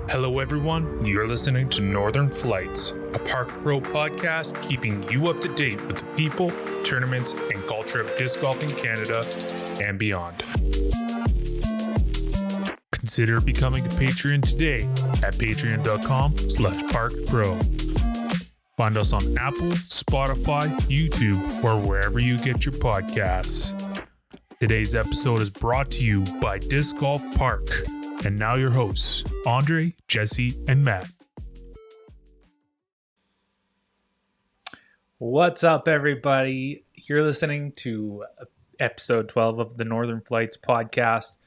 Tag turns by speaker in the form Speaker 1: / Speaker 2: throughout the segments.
Speaker 1: Hello everyone, you're listening to Northern Flights, a Park Pro podcast keeping you up to date with the people, tournaments, and culture of disc golf in Canada and beyond. Consider becoming a Patreon today at patreon.com/parkpro. Find us on Apple, Spotify, YouTube, or wherever you get your podcasts. Today's episode is brought to you by DiscGolfPark. And now your hosts, Andre, Jesse, and Matt.
Speaker 2: What's up, everybody? You're listening to episode 12 of the Northern Flights podcast.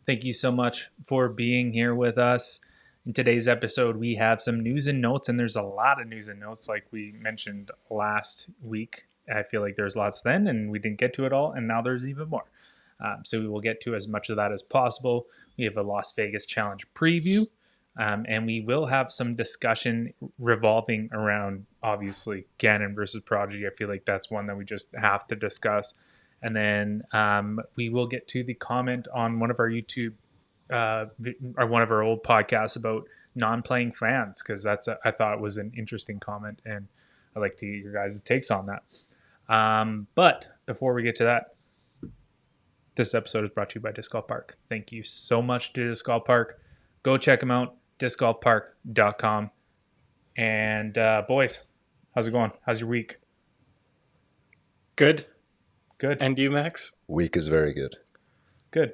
Speaker 2: Thank you so much for being here with us. In today's episode, we have some news and notes, and there's a lot of news and notes like we mentioned last week. I feel like there's lots then, and we didn't get to it all, and now there's even more. So we will get to as much of that as possible. We have a Las Vegas Challenge preview, and we will have some discussion revolving around, obviously, Gannon versus Prodigy. I feel like that's one that we just have to discuss. And then we will get to the comment on one of our YouTube, or one of our old podcasts about non-playing fans, because I thought it was an interesting comment, and I'd like to get your guys' takes on that. But before we get to that, this episode is brought to you by DiscGolfPark. Thank you so much to DiscGolfPark. Go check them out, DiscGolfPark.com. And boys, how's it going? How's your week?
Speaker 3: Good.
Speaker 2: Good.
Speaker 3: And you, Max?
Speaker 4: Week is very good.
Speaker 2: Good.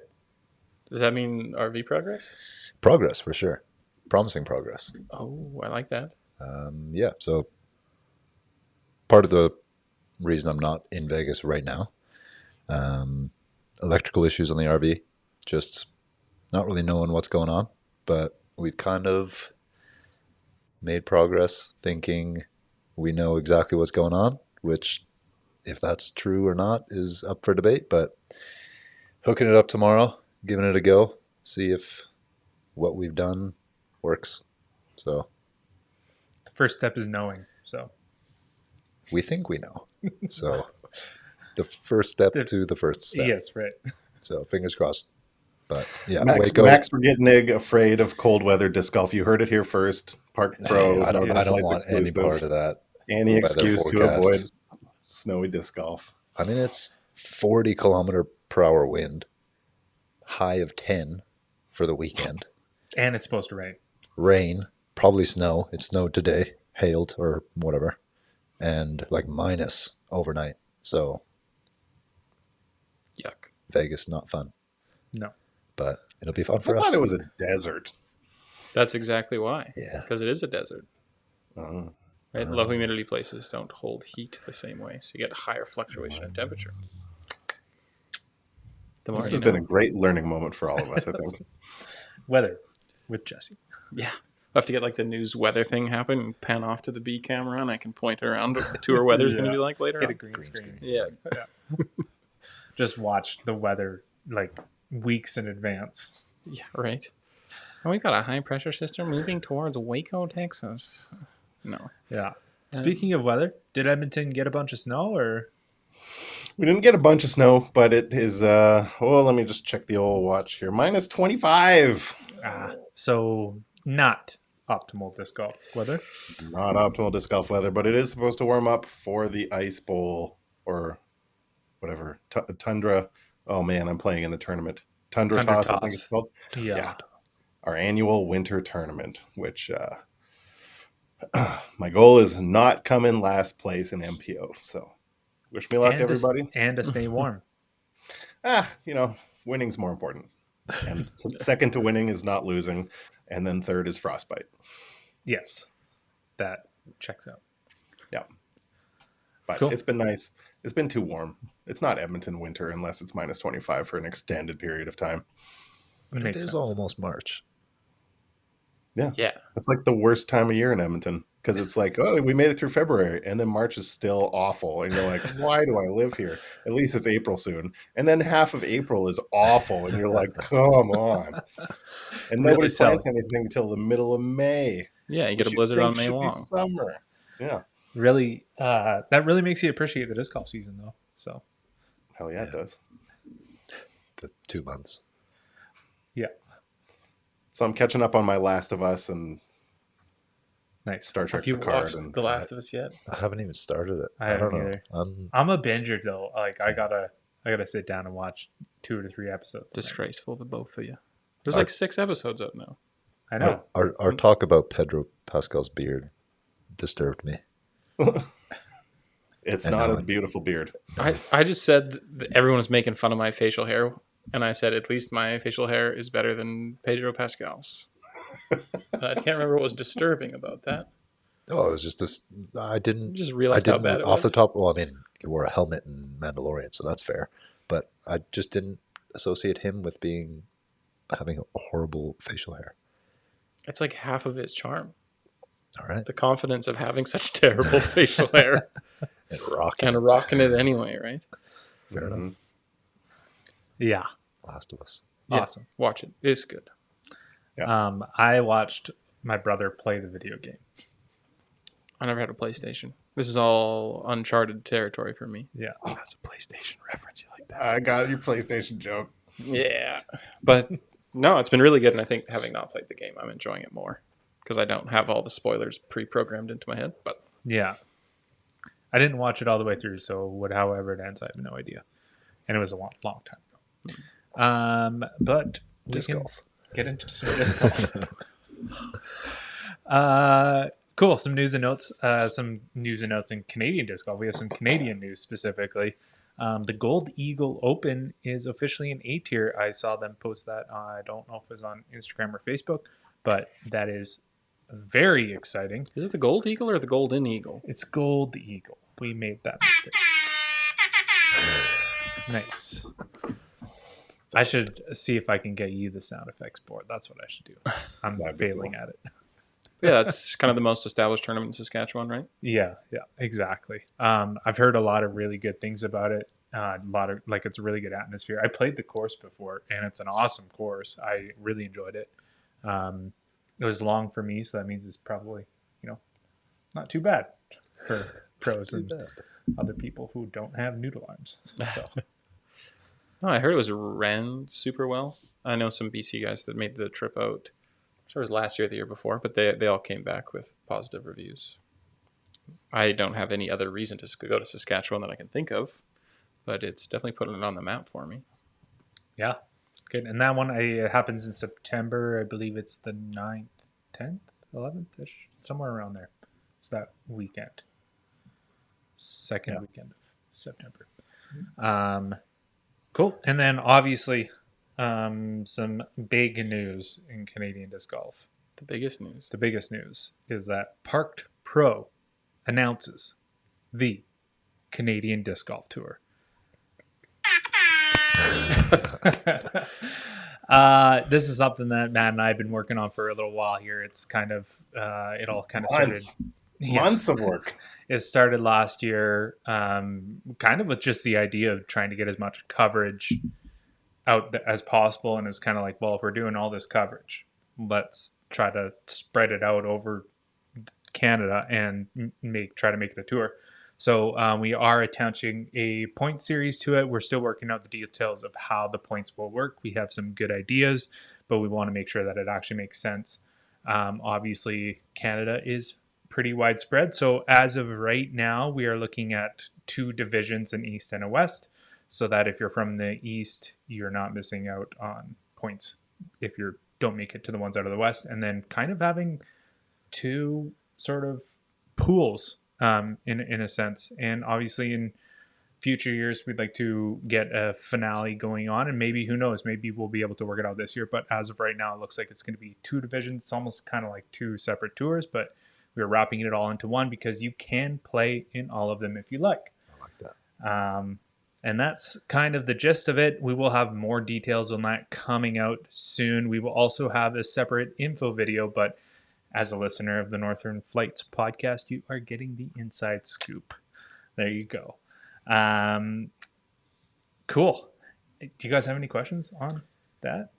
Speaker 3: Does that mean RV progress?
Speaker 4: Progress, for sure. Promising progress.
Speaker 3: Oh, I like that.
Speaker 4: Yeah, so part of the reason I'm not in Vegas right now, electrical issues on the RV, just not really knowing what's going on, but we've kind of made progress thinking we know exactly what's going on, which, if that's true or not, is up for debate, but hooking it up tomorrow, giving it a go, see if what we've done works. So
Speaker 2: The first step is knowing, so.
Speaker 4: we think we know. So the first step to the first step.
Speaker 2: Yes, right.
Speaker 4: So fingers crossed. But yeah,
Speaker 5: Max, we're getting afraid of cold weather disc golf. You heard it here first. Park Pro.
Speaker 4: I don't want any part of that.
Speaker 5: Any excuse to avoid snowy disc golf.
Speaker 4: I mean, it's 40 kilometer per hour wind, high of 10 for the weekend.
Speaker 2: And it's supposed to rain.
Speaker 4: Rain, probably snow. It snowed today, hailed or whatever, and like minus overnight. So
Speaker 3: Yuck.
Speaker 4: Vegas, not fun.
Speaker 2: No.
Speaker 4: But it'll be fun for
Speaker 5: I
Speaker 4: us.
Speaker 5: thought it was a desert.
Speaker 3: That's exactly why.
Speaker 4: Yeah.
Speaker 3: Because it is a desert.
Speaker 5: Oh.
Speaker 3: Right? Low humidity places don't hold heat the same way, so you get higher fluctuation in temperature.
Speaker 5: This has been a great learning moment for all of us, I think.
Speaker 2: Weather with Jesse.
Speaker 3: Yeah. I have to get like the news weather thing happen and pan off to the B camera, and I can point around what the tour weather's going to be like later
Speaker 2: Get
Speaker 3: on.
Speaker 2: a green screen.
Speaker 3: Yeah.
Speaker 2: Just watch the weather like weeks in advance.
Speaker 3: Yeah, right. And we've got a high pressure system moving towards Waco, Texas. No.
Speaker 2: Yeah. Speaking of weather, did Edmonton get a bunch of snow or?
Speaker 5: We didn't get a bunch of snow, but it is, let me just check the old watch here. Minus 25.
Speaker 2: So not optimal disc golf weather.
Speaker 5: Not optimal disc golf weather, but it is supposed to warm up for the Ice Bowl or whatever. Tundra. Oh, man, I'm playing in the tournament. Tundra Toss, I think it's called.
Speaker 2: Yeah.
Speaker 5: Our annual winter tournament, which my goal is not come in last place in MPO. So wish me luck, everybody.
Speaker 2: And to stay warm.
Speaker 5: Winning's more important. And second to winning is not losing. And then third is frostbite.
Speaker 2: Yes. That checks out.
Speaker 5: Yeah. But
Speaker 2: Cool.
Speaker 5: It's been nice. It's been too warm. It's not Edmonton winter unless it's minus 25 for an extended period of time.
Speaker 4: It is almost March.
Speaker 5: Yeah.
Speaker 3: Yeah.
Speaker 5: It's like the worst time of year in Edmonton because it's like, oh, we made it through February and then March is still awful. And you're like, why do I live here? At least it's April soon. And then half of April is awful. And you're like, come on. And nobody plants anything until the middle of May.
Speaker 3: Yeah, you get a blizzard on May long.
Speaker 5: Summer. Yeah.
Speaker 2: Really, that really makes you appreciate the disc golf season though. So.
Speaker 5: Hell yeah, it does.
Speaker 4: The 2 months.
Speaker 2: Yeah.
Speaker 5: So I'm catching up on my Last of Us and
Speaker 2: Nice.
Speaker 5: Star Trek
Speaker 3: Have you
Speaker 5: Picard.
Speaker 3: watched
Speaker 5: And
Speaker 3: The Last of Us yet?
Speaker 4: I haven't even started it.
Speaker 2: I
Speaker 4: I don't
Speaker 2: haven't
Speaker 4: know.
Speaker 2: either. I'm a binger though. Like I gotta sit down and watch 2 to 3 episodes.
Speaker 3: Disgraceful, the both of you. There's
Speaker 4: Our-
Speaker 3: like 6 episodes out now.
Speaker 2: I know.
Speaker 4: Our talk about Pedro Pascal's beard disturbed me.
Speaker 5: it's
Speaker 4: And
Speaker 5: not
Speaker 4: now
Speaker 5: a
Speaker 4: it-
Speaker 5: beautiful beard.
Speaker 3: I just said that everyone was making fun of my facial hair, and I said at least my facial hair is better than Pedro Pascal's. I can't remember what was disturbing about that.
Speaker 4: Oh, it was just this. I didn't.
Speaker 3: Just
Speaker 4: I
Speaker 3: realized how
Speaker 4: didn't
Speaker 3: bad it
Speaker 4: off
Speaker 3: was.
Speaker 4: the top. Well, I mean, he wore a helmet in Mandalorian, so that's fair. But I just didn't associate him with having a horrible facial hair.
Speaker 3: It's like half of his charm.
Speaker 4: All right,
Speaker 3: The confidence of having such terrible facial hair
Speaker 4: and rocking.
Speaker 3: and rocking it anyway, right?
Speaker 4: Fair enough.
Speaker 5: Mhm.
Speaker 2: Yeah.
Speaker 4: Last of Us.
Speaker 3: Yeah.
Speaker 2: Awesome.
Speaker 3: Watch it. It's good.
Speaker 2: I watched my brother play the video game.
Speaker 3: I never had a PlayStation. This is all uncharted territory for me.
Speaker 2: Yeah.
Speaker 3: Oh, that's a PlayStation reference. You like that?
Speaker 5: I got your PlayStation joke.
Speaker 3: Yeah. But no, it's been really good. And I think having not played the game, I'm enjoying it more because I don't have all the spoilers pre-programmed into my head. But
Speaker 2: Yeah. I didn't watch it all the way through, so however it ends, I have no idea. And it was a long time ago. But we
Speaker 4: Disc
Speaker 2: can
Speaker 4: golf.
Speaker 2: get into some disc golf. Cool. Some news and notes. Some news and notes in Canadian disc golf. We have some Canadian news specifically. The Gold Eagle Open is officially an A tier. I saw them post that. I don't know if it was on Instagram or Facebook, but that is very exciting.
Speaker 3: is it the Gold Eagle or the Golden Eagle?
Speaker 2: It's Gold Eagle. We made that mistake. Nice. I should see if I can get you the sound effects board. That's what I should do. I'm
Speaker 5: That'd be
Speaker 2: failing
Speaker 5: cool.
Speaker 2: at it.
Speaker 3: Yeah, that's kind of the most established tournament in Saskatchewan, right?
Speaker 2: Yeah, exactly. I've heard a lot of really good things about it. A lot of it's a really good atmosphere. I played the course before, and it's an awesome course. I really enjoyed it. It was long for me, so that means it's probably not too bad for pros and other people who don't have noodle arms. So
Speaker 3: No, I heard it was ran super well. I know some BC guys that made the trip out. I'm sure it was last year or the year before, but they all came back with positive reviews. I don't have any other reason to go to Saskatchewan that I can think of, but it's definitely putting it on the map for me.
Speaker 2: yeah, good. And that one happens in September. I believe it's the 9th, 10th, 11th ish, somewhere around there. It's that weekend, second weekend of September. Cool. And then obviously some big news in Canadian disc golf.
Speaker 3: The biggest news.
Speaker 2: The biggest news is that Parked Pro announces the Canadian Disc Golf Tour. This is something that Matt and I have been working on for a little while here. It's kind of it all kind of started
Speaker 5: Months of work.
Speaker 2: It started last year, kind of with just the idea of trying to get as much coverage out as possible. And it's kind of like, well, if we're doing all this coverage, let's try to spread it out over Canada and try to make it a tour. So we are attaching a point series to it. We're still working out the details of how the points will work. We have some good ideas, but we want to make sure that it actually makes sense. Obviously, Canada is pretty widespread. So as of right now, we are looking at 2 divisions, an East and a West, so that if you're from the East, you're not missing out on points if you don't make it to the ones out of the West. And then kind of having 2 sort of pools in a sense. And obviously in future years, we'd like to get a finale going on, and maybe, who knows, maybe we'll be able to work it out this year. But as of right now, it looks like it's going to be 2 divisions. It's almost kind of like 2 separate tours, but we're wrapping it all into one because you can play in all of them if you like.
Speaker 4: I like that.
Speaker 2: And that's kind of the gist of it. We will have more details on that coming out soon. We will also have a separate info video, but as a listener of the Northern Flights podcast, you are getting the inside scoop. There you go. Cool. Do you guys have any questions on that?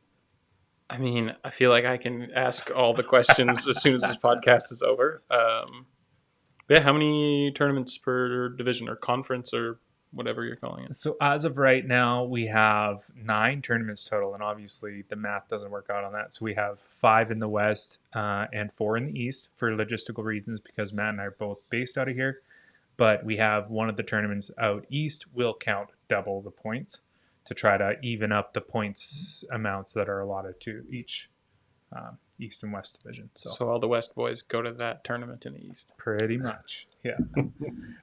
Speaker 3: I mean, I feel like I can ask all the questions as soon as this podcast is over. Yeah, how many tournaments per division or conference or whatever you're calling it.
Speaker 2: So as of right now, we have 9 tournaments total, and obviously the math doesn't work out on that. So we have 5 in the West and 4 in the East for logistical reasons, because Matt and I are both based out of here. But we have one of the tournaments out East will count double the points to try to even up the points amounts that are allotted to each East and West division.
Speaker 3: So all the West boys go to that tournament in the East.
Speaker 2: Pretty much, yeah.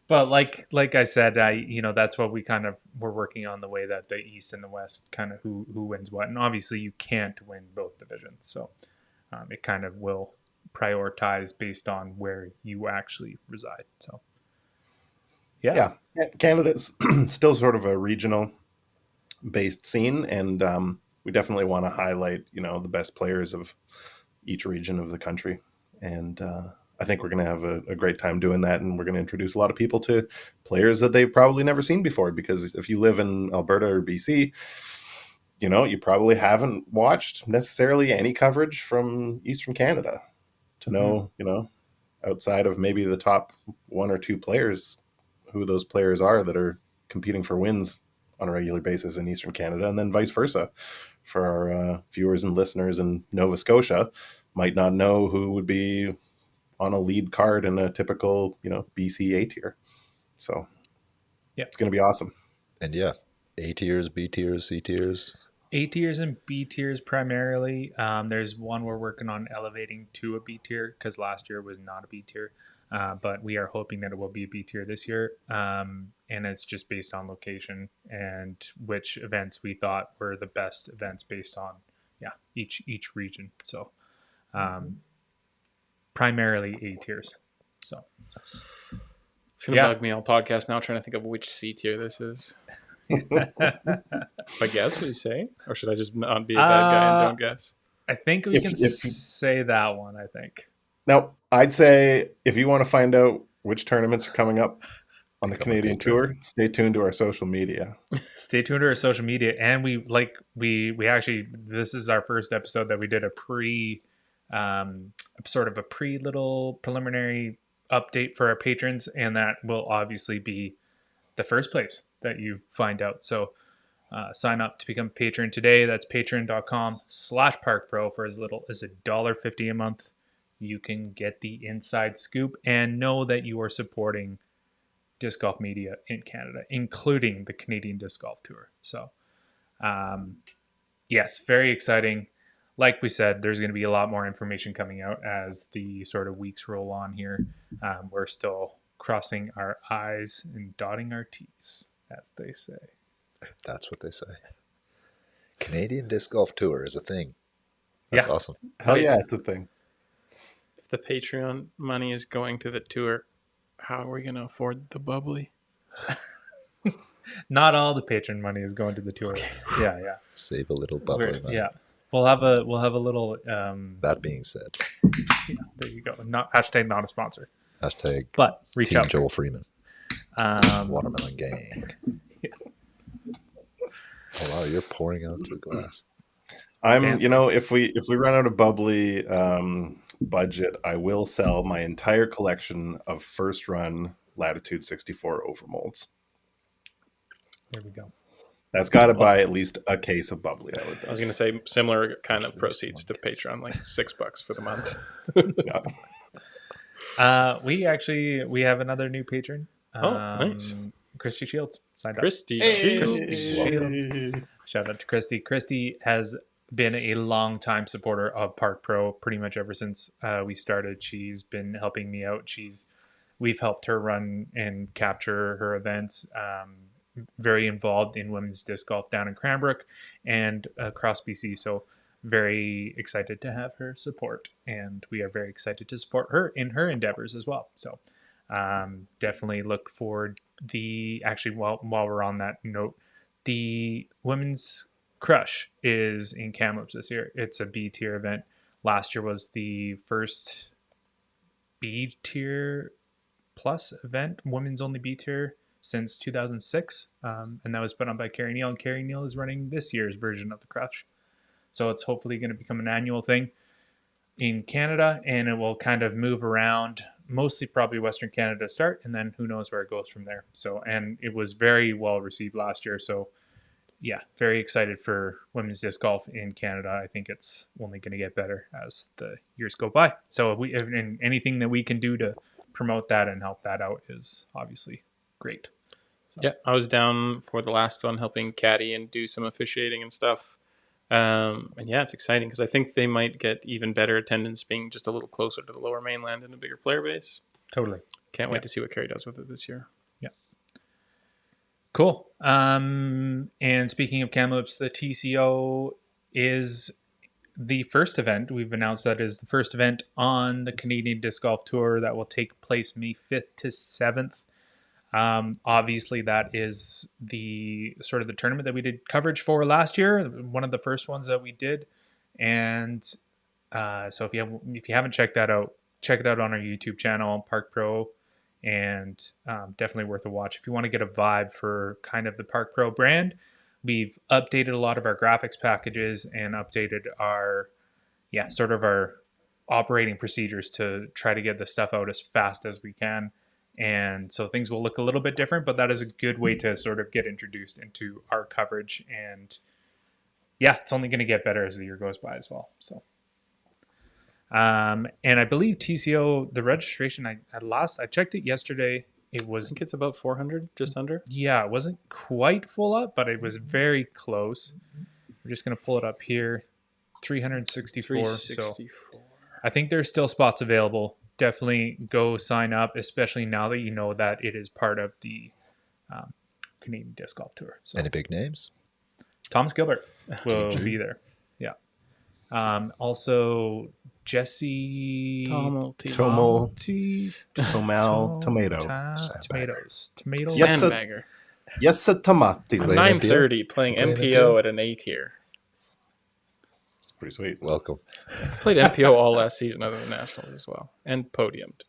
Speaker 2: But like I said, that's what we kind of were working on, the way that the East and the West kind of who wins what, and obviously you can't win both divisions, so it kind of will prioritize based on where you actually reside. So yeah.
Speaker 5: Canada's still sort of a regional based scene, and we definitely want to highlight the best players of each region of the country, and I think we're going to have a great time doing that, and we're going to introduce a lot of people to players that they've probably never seen before, because if you live in Alberta or BC, you probably haven't watched necessarily any coverage from Eastern Canada to know, outside of maybe the top 1 or 2 players, who those players are that are competing for wins on a regular basis in Eastern Canada, and then vice versa. For our viewers and listeners in Nova Scotia, might not know who would be on a lead card in a typical, BC A tier. So
Speaker 2: yeah,
Speaker 5: it's going to be awesome.
Speaker 4: And yeah, A tiers, B tiers, C tiers.
Speaker 2: A tiers and B tiers primarily. There's one we're working on elevating to a B tier, because last year was not a B tier. But we are hoping that it will be a B tier this year. And it's just based on location and which events we thought were the best events based on each region. So primarily A tiers. So
Speaker 3: it's gonna bug me all podcast now trying to think of which C tier this is. I guess, what you say? Or should I just not be a bad guy and don't guess?
Speaker 2: I think we can say that one, I think.
Speaker 5: Now, I'd say if you want to find out which tournaments are coming up on the Canadian Tour, stay tuned to our social media.
Speaker 2: Stay tuned to our social media. And we actually, this is our first episode that we did a little preliminary update for our patrons. And that will obviously be the first place that you find out. So sign up to become a patron today. That's patreon.com/parkpro for as little as $1.50 a month. You can get the inside scoop and know that you are supporting disc golf media in Canada, including the Canadian Disc Golf Tour. So, yes, very exciting. Like we said, there's going to be a lot more information coming out as the sort of weeks roll on here. We're still crossing our I's and dotting our T's, as they say.
Speaker 4: That's what they say. Canadian Disc Golf Tour is a thing. That's awesome.
Speaker 5: Hell yeah, it's a thing.
Speaker 3: If the Patreon money is going to the tour, how are we going to afford the bubbly?
Speaker 2: Not all the patron money is going to the tour. Okay. Yeah.
Speaker 4: Save a little bubbly money.
Speaker 2: Yeah. We'll have a little
Speaker 4: that being said.
Speaker 2: Yeah, there you go. Hashtag not a sponsor.
Speaker 4: Hashtag
Speaker 2: but reach
Speaker 4: Team
Speaker 2: out.
Speaker 4: Joel Freeman. Watermelon Gang. Yeah. Oh wow, you're pouring out the glass.
Speaker 5: If we run out of bubbly budget, I will sell my entire collection of first run Latitude 64 overmolds.
Speaker 2: There we go.
Speaker 5: That's got to buy at least a case of bubbly. I was
Speaker 3: going to say similar kind of proceeds to Patreon, like $6 for the month.
Speaker 2: We have another new patron.
Speaker 3: Nice.
Speaker 2: Christy Shields signed up.
Speaker 3: Christy
Speaker 2: Shields. Shout out to Christy. Christy has been a long time supporter of Park Pro pretty much ever since we started. She's been helping me out. We've helped her run and capture her events. Very involved in women's disc golf down in Cranbrook and across BC. So very excited to have her support, and we are very excited to support her in her endeavors as well. So definitely look forward. While we're on that note, the Women's Crush is in Kamloops this year. It's a B tier event. Last year was the first B tier plus event, women's only B tier, since 2006. And that was put on by Carrie Neal. And Carrie Neal is running this year's version of the Crush. So it's hopefully going to become an annual thing in Canada, and it will kind of move around mostly probably Western Canada to start, and then who knows where it goes from there. So, and it was very well received last year. So, yeah, very excited for women's disc golf in Canada. I think it's only going to get better as the years go by. So, and anything that we can do to promote that and help that out is obviously great. So.
Speaker 3: Yeah, I was down for the last one helping caddy and do some officiating and stuff. And yeah, it's exciting because I think they might get even better attendance being just a little closer to the lower mainland and a bigger player base.
Speaker 2: Totally.
Speaker 3: Can't wait to see what Kerry does with it this year.
Speaker 2: Yeah. Cool. And speaking of Kamloops, the TCO is the first event. We've announced that is the first event on the Canadian Disc Golf Tour that will take place May 5th to 7th. Obviously, that is the sort of the tournament that we did coverage for last year, one of the first ones that we did. And so if you haven't checked that out, check it out on our YouTube channel, Park Pro, and definitely worth a watch. If you want to get a vibe for kind of the Park Pro brand, we've updated a lot of our graphics packages and updated our sort of our operating procedures to try to get the stuff out as fast as we can. And so things will look a little bit different, but that is a good way to sort of get introduced into our coverage. And yeah, it's only going to get better as the year goes by as well. So, and I believe TCO, the registration, I checked it yesterday. It was,
Speaker 3: I think it's about 400, just under.
Speaker 2: Yeah, it wasn't quite full up, but it was very close. We're just going to pull it up here. 364. So I think there's still spots available. Definitely go sign up, especially now that you know that it is part of the Canadian Disc Golf Tour. So,
Speaker 4: any big names?
Speaker 2: Thomas Gilbert will be there. Yeah. Also, Jesse
Speaker 5: Tomatoes.
Speaker 3: Yes, Sandbagger.
Speaker 5: Yes, a tomati.
Speaker 3: 9:30 playing MPO at an A tier.
Speaker 5: It's pretty sweet.
Speaker 4: Welcome.
Speaker 3: Played MPO all last season other than Nationals as well. And podiumed.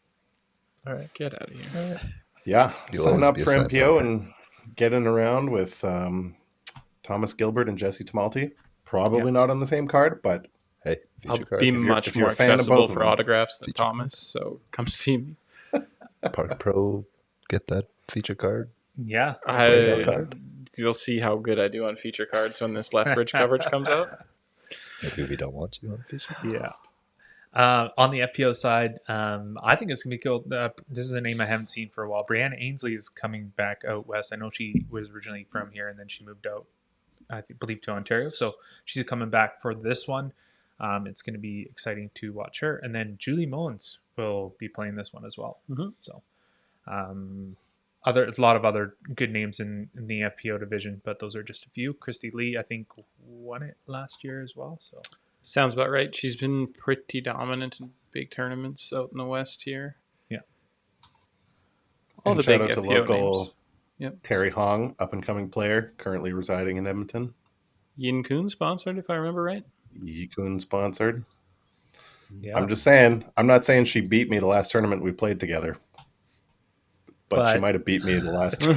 Speaker 3: All right, get out of here.
Speaker 5: Yeah,
Speaker 4: You'll
Speaker 5: sign
Speaker 4: always
Speaker 5: up
Speaker 4: be a
Speaker 5: for
Speaker 4: side
Speaker 5: MPO
Speaker 4: player.
Speaker 5: and getting around with Thomas Gilbert and Jesse Tamalti. Probably not on the same card, but
Speaker 4: Hey,
Speaker 3: I'll
Speaker 4: feature card.
Speaker 3: be
Speaker 5: you're-
Speaker 3: much
Speaker 5: if you're
Speaker 3: more
Speaker 5: a fan of
Speaker 3: accessible
Speaker 5: both of
Speaker 3: for
Speaker 5: them.
Speaker 3: autographs than
Speaker 4: Feature
Speaker 3: Thomas, so come see me.
Speaker 4: Park Pro, get that feature card.
Speaker 2: Yeah.
Speaker 3: You'll see how good I do on feature cards when this Lethbridge coverage comes out.
Speaker 4: Maybe we don't want you on feature.
Speaker 2: Yeah. On the FPO side, I think it's going to be cool. This is a name I haven't seen for a while. Brianna Ainsley is coming back out west. I know she was originally from here and then she moved out, I believe, to Ontario. So she's coming back for this one. It's going to be exciting to watch her. And then Julie Mullins will be playing this one as well.
Speaker 3: Mm-hmm.
Speaker 2: So a lot of other good names in the FPO division, but those are just a few. Christy Lee, I think, won it last year as well. So
Speaker 3: Sounds about right. She's been pretty dominant in big tournaments out in the West here.
Speaker 2: Yeah.
Speaker 3: All
Speaker 5: and
Speaker 3: the
Speaker 5: shout
Speaker 3: big
Speaker 5: out to
Speaker 3: FPO
Speaker 5: local
Speaker 3: names. Yep.
Speaker 5: Terry Hong, up and coming player, currently residing in Edmonton.
Speaker 3: Yin Kun sponsored, if I remember right.
Speaker 5: Yikun sponsored.
Speaker 2: yeah,
Speaker 5: I'm just saying. I'm not saying she beat me the last tournament we played together, but she might have beat me in the last.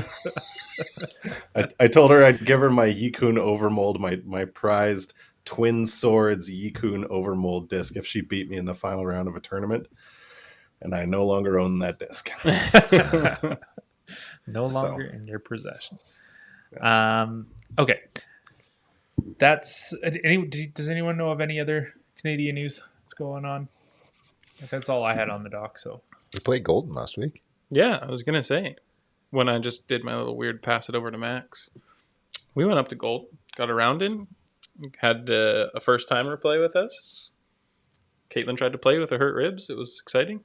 Speaker 5: I told her I'd give her my Yikun overmold, my prized Twin Swords Yikun overmold disc if she beat me in the final round of a tournament, and I no longer own that disc.
Speaker 2: no longer in your possession. Okay. Does anyone know of any other Canadian news that's going on? That's all I had on the dock. So
Speaker 4: We played Golden last week.
Speaker 3: Yeah, I was going to say, when I just did my little weird pass it over to Max, we went up to Gold, got a round in, had a first-timer play with us. Caitlin tried to play with her hurt ribs. It was exciting.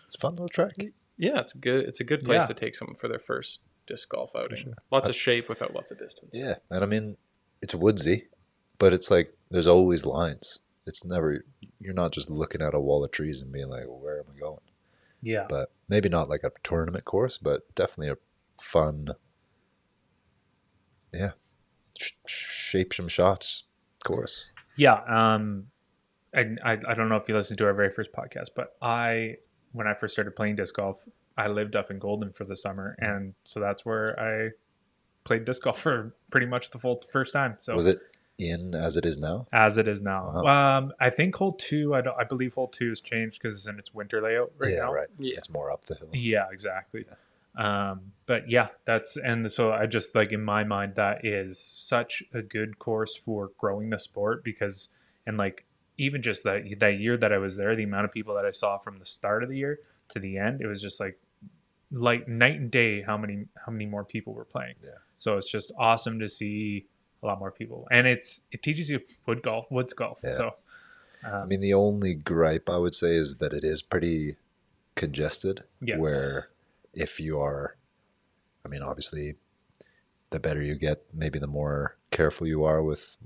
Speaker 4: It's a fun little track.
Speaker 3: Yeah, it's a good place
Speaker 2: Yeah.
Speaker 3: to take someone for their first disc golf outing.
Speaker 4: sure.
Speaker 3: Lots of shape without lots of distance.
Speaker 4: Yeah, and I mean, it's woodsy, but it's like there's always lines. It's never, you're not just looking at a wall of trees and being like, well, where am I going?
Speaker 2: yeah,
Speaker 4: But maybe not like a tournament course, but definitely a fun, shape some shots course.
Speaker 2: yeah. And I don't know if you listened to our very first podcast, but when I first started playing disc golf, I lived up in Golden for the summer, and so that's where I played disc golf for pretty much the full first time. So
Speaker 4: Was it in as it is now?
Speaker 2: as it is now.
Speaker 4: Wow.
Speaker 2: I think hole 2, I believe hole 2 has changed because it's in its winter layout right
Speaker 4: Yeah,
Speaker 2: now.
Speaker 4: right.
Speaker 3: Yeah.
Speaker 4: It's more up the hill.
Speaker 2: Yeah, exactly. But yeah, so I just like, in my mind, that is such a good course for growing the sport, because, and like, even just that year that I was there, the amount of people that I saw from the start of the year to the end, it was just like night and day how many more people were playing.
Speaker 4: Yeah.
Speaker 2: So it's just awesome to see a lot more people, and it teaches you woods golf.
Speaker 4: Yeah.
Speaker 2: So
Speaker 4: I mean, the only gripe I would say is that it is pretty congested.
Speaker 2: yes.
Speaker 4: Where if you are, I mean, obviously, the better you get, maybe the more careful you are with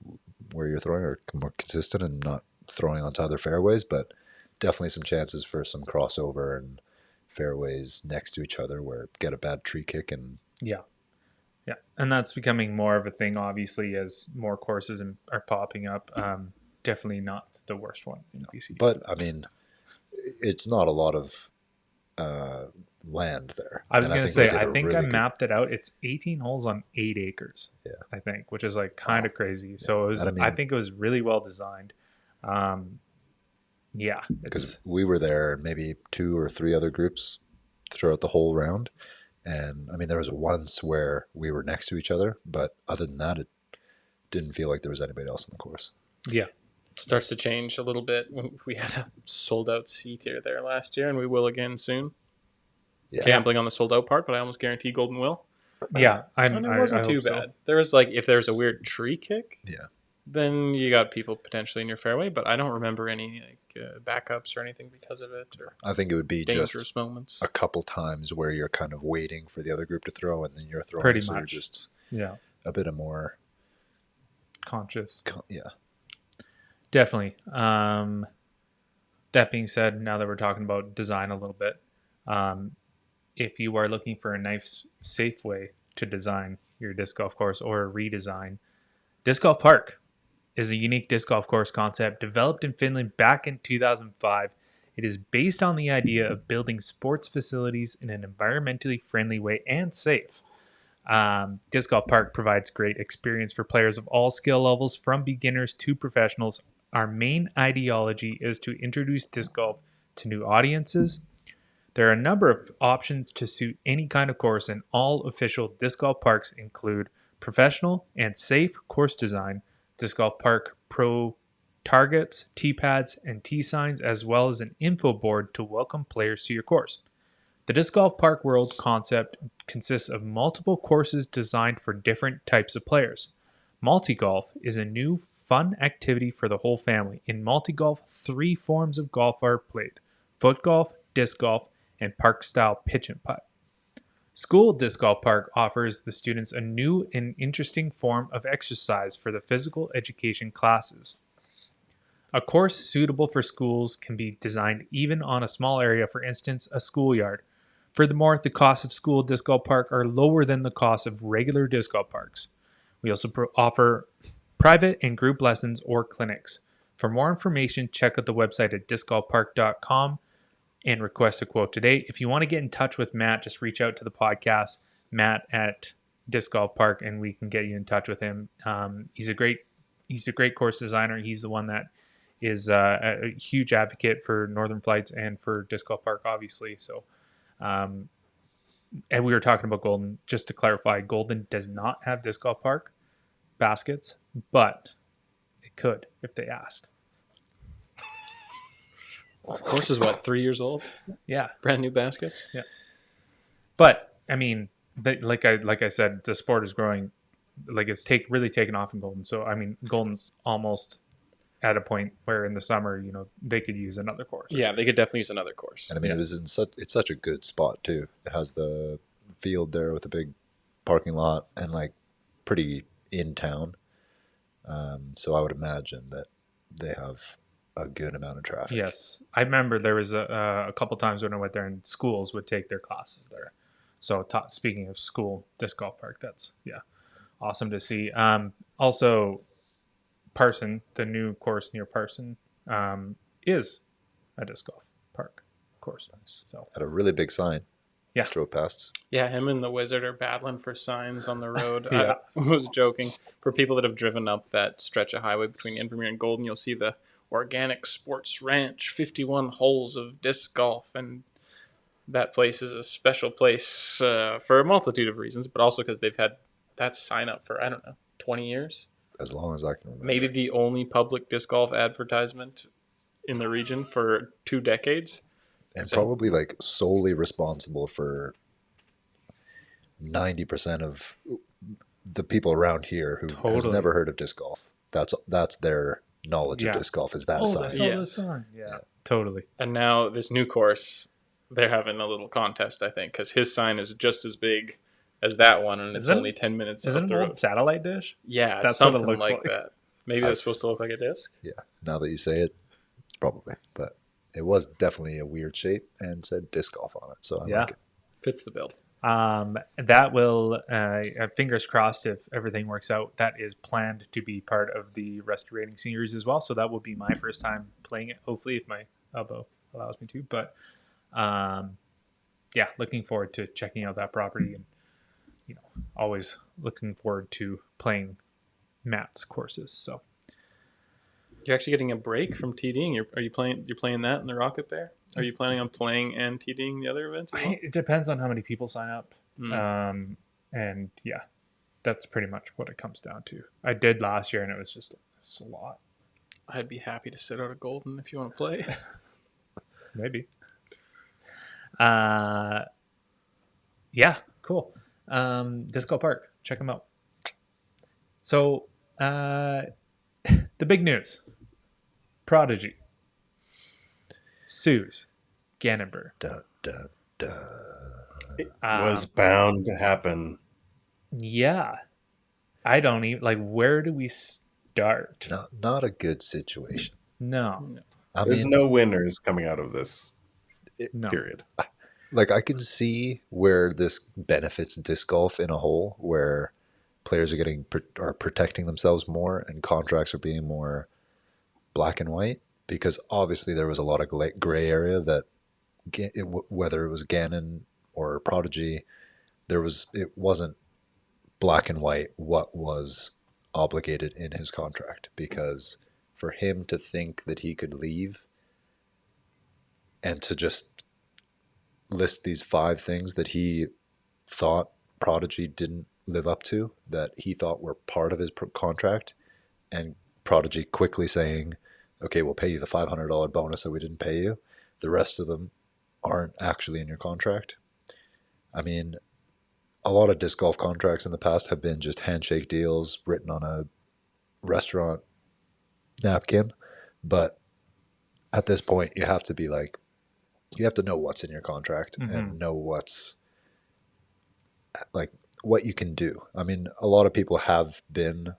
Speaker 4: where you're throwing, or more consistent and not throwing onto other fairways. But definitely some chances for some crossover and fairways next to each other where get a bad tree kick and
Speaker 2: Yeah. And that's becoming more of a thing, obviously, as more courses are popping up. Definitely not the worst one in BC.
Speaker 4: But I mean, it's not a lot of land there.
Speaker 2: I was
Speaker 4: And
Speaker 2: going to
Speaker 4: think
Speaker 2: say,
Speaker 4: they did
Speaker 2: I
Speaker 4: a
Speaker 2: think
Speaker 4: really
Speaker 2: I
Speaker 4: good-
Speaker 2: mapped it out. It's 18 holes on 8 acres.
Speaker 4: Yeah.
Speaker 2: I think, which is like kind of crazy. So it was,
Speaker 4: And
Speaker 2: I think it was really well designed. Yeah.
Speaker 4: because we were there and maybe 2 or 3 other groups throughout the whole round. And I mean, there was once where we were next to each other, but other than that, it didn't feel like there was anybody else on the course.
Speaker 2: Yeah.
Speaker 3: Starts to change a little bit. We had a sold out seat here there last year, and we will again soon.
Speaker 4: Yeah.
Speaker 3: Gambling on the sold out part, but I almost guarantee Golden will.
Speaker 2: Yeah.
Speaker 3: And it wasn't too bad. There was like, if there's a weird tree kick,
Speaker 4: Yeah.
Speaker 3: then you got people potentially in your fairway, but I don't remember any backups or anything because of it, or
Speaker 4: I think it would be
Speaker 3: dangerous
Speaker 4: just
Speaker 3: moments.
Speaker 4: a couple times where you're kind of waiting for the other group to throw and then you're throwing.
Speaker 2: Pretty
Speaker 4: so you're
Speaker 2: much.
Speaker 4: just
Speaker 2: Yeah.
Speaker 4: a bit of more.
Speaker 2: Conscious.
Speaker 4: Yeah.
Speaker 2: Definitely. That being said, now that we're talking about design a little bit, if you are looking for a nice, safe way to design your disc golf course or a redesign, DiscGolfPark is a unique disc golf course concept developed in Finland back in 2005. It is based on the idea of building sports facilities in an environmentally friendly way and safe. Disc Golf Park provides great experience for players of all skill levels, from beginners to professionals. Our main ideology is to introduce disc golf to new audiences. There are a number of options to suit any kind of course, and all official disc golf parks include professional and safe course design, Disc Golf Park Pro targets, tee pads, and tee signs, as well as an info board to welcome players to your course. The Disc Golf Park World concept consists of multiple courses designed for different types of players. Multi-golf is a new, fun activity for the whole family. In multi-golf, 3 forms of golf are played: foot golf, disc golf, and park-style pitch and putt. School Disc Golf Park offers the students a new and interesting form of exercise for the physical education classes. A course suitable for schools can be designed even on a small area, for instance, a schoolyard. Furthermore, the costs of School Disc Golf Park are lower than the cost of regular disc golf parks. We also offer private and group lessons or clinics. For more information, check out the website at discgolfpark.com and request a quote today. If you want to get in touch with Matt, just reach out to the podcast, Matt at Disc Golf Park, and we can get you in touch with him. He's a great course designer. He's the one that is a huge advocate for Northern Flights and for Disc Golf Park, obviously. So, and we were talking about Golden. Just to clarify, Golden does not have Disc Golf Park baskets, but it could if they asked.
Speaker 3: The course is what, 3 years old?
Speaker 2: Yeah.
Speaker 3: Brand new baskets?
Speaker 2: Yeah. But I mean, like I said, the sport is growing. Like, it's really taken off in Golden. So I mean, Golden's almost at a point where in the summer, they could use another course.
Speaker 3: Yeah, they could definitely use another course.
Speaker 4: And I mean, it's such a good spot too. It has the field there with a big parking lot and like pretty in town. So I would imagine that they have a good amount of traffic.
Speaker 2: Yes. I remember there was a couple times when I went there and schools would take their classes there. So speaking of school disc golf park, that's awesome to see. Also, Parson, the new course near Parson, is a disc golf park course.
Speaker 4: Nice.
Speaker 2: So
Speaker 4: Had a really big sign.
Speaker 2: Yeah.
Speaker 4: drove past.
Speaker 3: Yeah, him and the Wizard are battling for signs on the road.
Speaker 2: Yeah.
Speaker 3: I was joking. For people that have driven up that stretch of highway between Invermere and Golden, you'll see the Organic Sports Ranch, 51 holes of disc golf. And that place is a special place for a multitude of reasons, but also because they've had that sign up for, 20 years.
Speaker 4: As long as I can remember.
Speaker 3: Maybe the only public disc golf advertisement in the region for 2 decades.
Speaker 4: And
Speaker 3: So-
Speaker 4: probably like solely responsible for 90% of the people around here who has
Speaker 2: Totally.
Speaker 4: never heard of disc golf. That's their knowledge
Speaker 2: Yeah.
Speaker 4: of disc golf is that
Speaker 2: I
Speaker 4: sign.
Speaker 2: saw
Speaker 3: Yeah.
Speaker 2: that sign. Yeah, totally.
Speaker 3: And now this new course, they're having a little contest, I think, because his sign is just as big as that one, and it's
Speaker 2: Isn't-
Speaker 3: only 10 minutes
Speaker 2: Is
Speaker 3: up
Speaker 2: it
Speaker 3: the
Speaker 2: an
Speaker 3: road.
Speaker 2: old satellite dish?
Speaker 3: Yeah,
Speaker 2: That's
Speaker 3: it's
Speaker 2: what it
Speaker 3: something
Speaker 2: looks
Speaker 3: like
Speaker 2: like.
Speaker 3: that. Maybe that's supposed to look like a disc.
Speaker 4: Yeah. Now that you say it, probably. But it was definitely a weird shape and said disc golf on it. So I
Speaker 2: Yeah.
Speaker 4: like it.
Speaker 3: Fits the bill.
Speaker 2: That will, fingers crossed, if everything works out, that is planned to be part of the restaurating series as well. So that will be my first time playing it, hopefully, if my elbow allows me to. But yeah, looking forward to checking out that property, and always looking forward to playing Matt's courses. So
Speaker 3: You're actually getting a break from TDing. You're playing that in the Rocket Bear? Are you planning on playing and TDing the other events as well?
Speaker 2: it depends on how many people sign up.
Speaker 3: Mm.
Speaker 2: And yeah, that's pretty much what it comes down to. I did last year, and it was a lot.
Speaker 3: I'd be happy to sit out of Golden if you want to play.
Speaker 2: Maybe. Yeah, cool. DiscGolfPark, check them out. So, the big news: Prodigy sues Gannon Buhr.
Speaker 4: Dun, dun, dun.
Speaker 5: It was bound to happen.
Speaker 2: Yeah, I don't even where do we start?
Speaker 4: Not a good situation.
Speaker 2: No,
Speaker 4: I
Speaker 5: There's
Speaker 4: mean,
Speaker 5: no winners coming out of this
Speaker 2: no.
Speaker 5: period.
Speaker 4: like I can see where this benefits disc golf in a whole, where players are protecting themselves more and contracts are being more black and white, because obviously there was a lot of gray area that whether it was Gannon or Prodigy, it wasn't black and white what was obligated in his contract, because for him to think that he could leave and to just list these 5 things that he thought Prodigy didn't live up to, that he thought were part of his contract, and Prodigy quickly saying, okay, we'll pay you the $500 bonus that we didn't pay you. The rest of them aren't actually in your contract. I mean, a lot of disc golf contracts in the past have been just handshake deals written on a restaurant napkin. But at this point, you have to be you have to know what's in your contract and know what's what you can do. I mean, a lot of people have been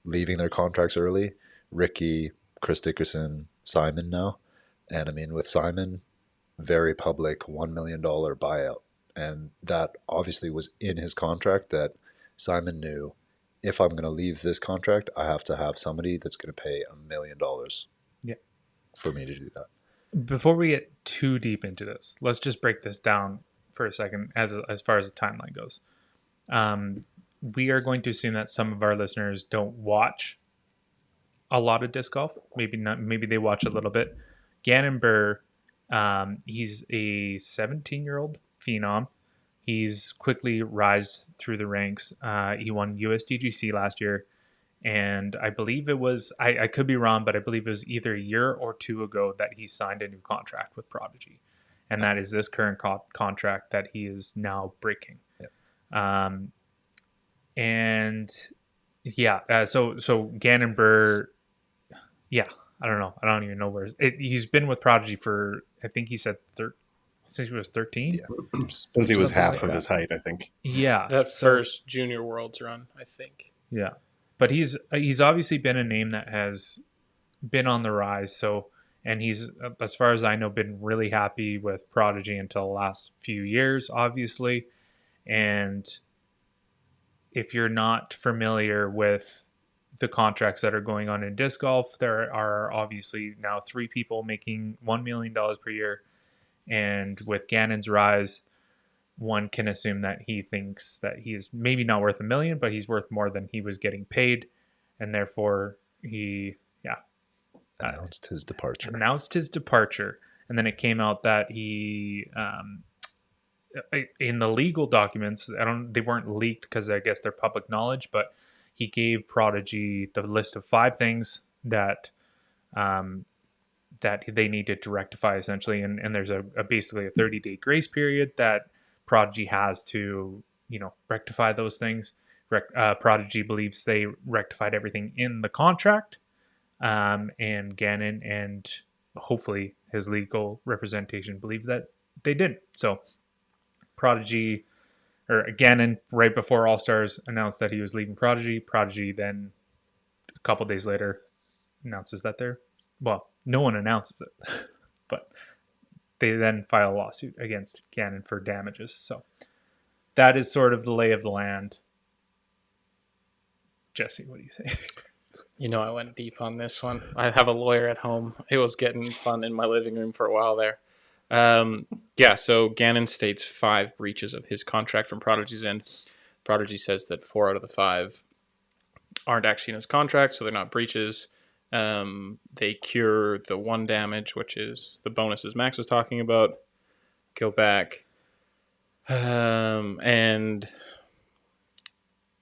Speaker 4: leaving their contracts early. Ricky, Chris Dickerson, Simon now. And I mean, with Simon, very public $1 million buyout. And that obviously was in his contract, that Simon knew, if I'm going to leave this contract, I have to have somebody that's going to pay $1 million for me to do that.
Speaker 2: Before we get too deep into this, let's just break this down for a second as far as the timeline goes. We are going to assume that some of our listeners don't watch a lot of disc golf. Maybe not. Maybe they watch a little bit. Gannon Buhr, he's a 17-year-old phenom. He's quickly rise through the ranks. He won USDGC last year, and I believe it was, I could be wrong, but I believe it was either a year or 2 ago that he signed a new contract with Prodigy, and that is this current contract that he is now breaking.
Speaker 4: Yep.
Speaker 2: And yeah, so Gannon Buhr, yeah, I don't know. I don't even know where he's been with Prodigy for, I think he said since he was 13.
Speaker 4: Yeah.
Speaker 5: Since he was
Speaker 2: Something
Speaker 5: half
Speaker 2: like
Speaker 5: of
Speaker 2: that.
Speaker 5: his height, I think.
Speaker 2: Yeah.
Speaker 3: That first Junior Worlds run, I think.
Speaker 2: Yeah. But he's obviously been a name that has been on the rise. So, and he's, as far as I know, been really happy with Prodigy until the last few years, obviously. And if you're not familiar with the contracts that are going on in disc golf, there are obviously now 3 people making $1 million per year. And with Gannon's rise, one can assume that he thinks that he is maybe not worth $1 million, but he's worth more than he was getting paid, and therefore he
Speaker 4: announced his departure.
Speaker 2: And then it came out that he in the legal documents, they weren't leaked because I guess they're public knowledge, but he gave Prodigy the list of 5 things that that they needed to rectify, essentially, and there's basically a 30-day grace period that Prodigy has to rectify those things. Prodigy believes they rectified everything in the contract, and Gannon and hopefully his legal representation believe that they didn't. So Gannon, right before All Stars, announced that he was leaving Prodigy. Prodigy then, a couple days later, announces that no one announces it, but they then file a lawsuit against Gannon for damages. So that is sort of the lay of the land. Jesse, what do you think?
Speaker 3: I went deep on this one. I have a lawyer at home. It was getting fun in my living room for a while there. So Gannon states 5 breaches of his contract from Prodigy's end. Prodigy says that 4 out of the 5 aren't actually in his contract, so they're not breaches. They cure the 1 damage, which is the bonuses Max was talking about. Go back. And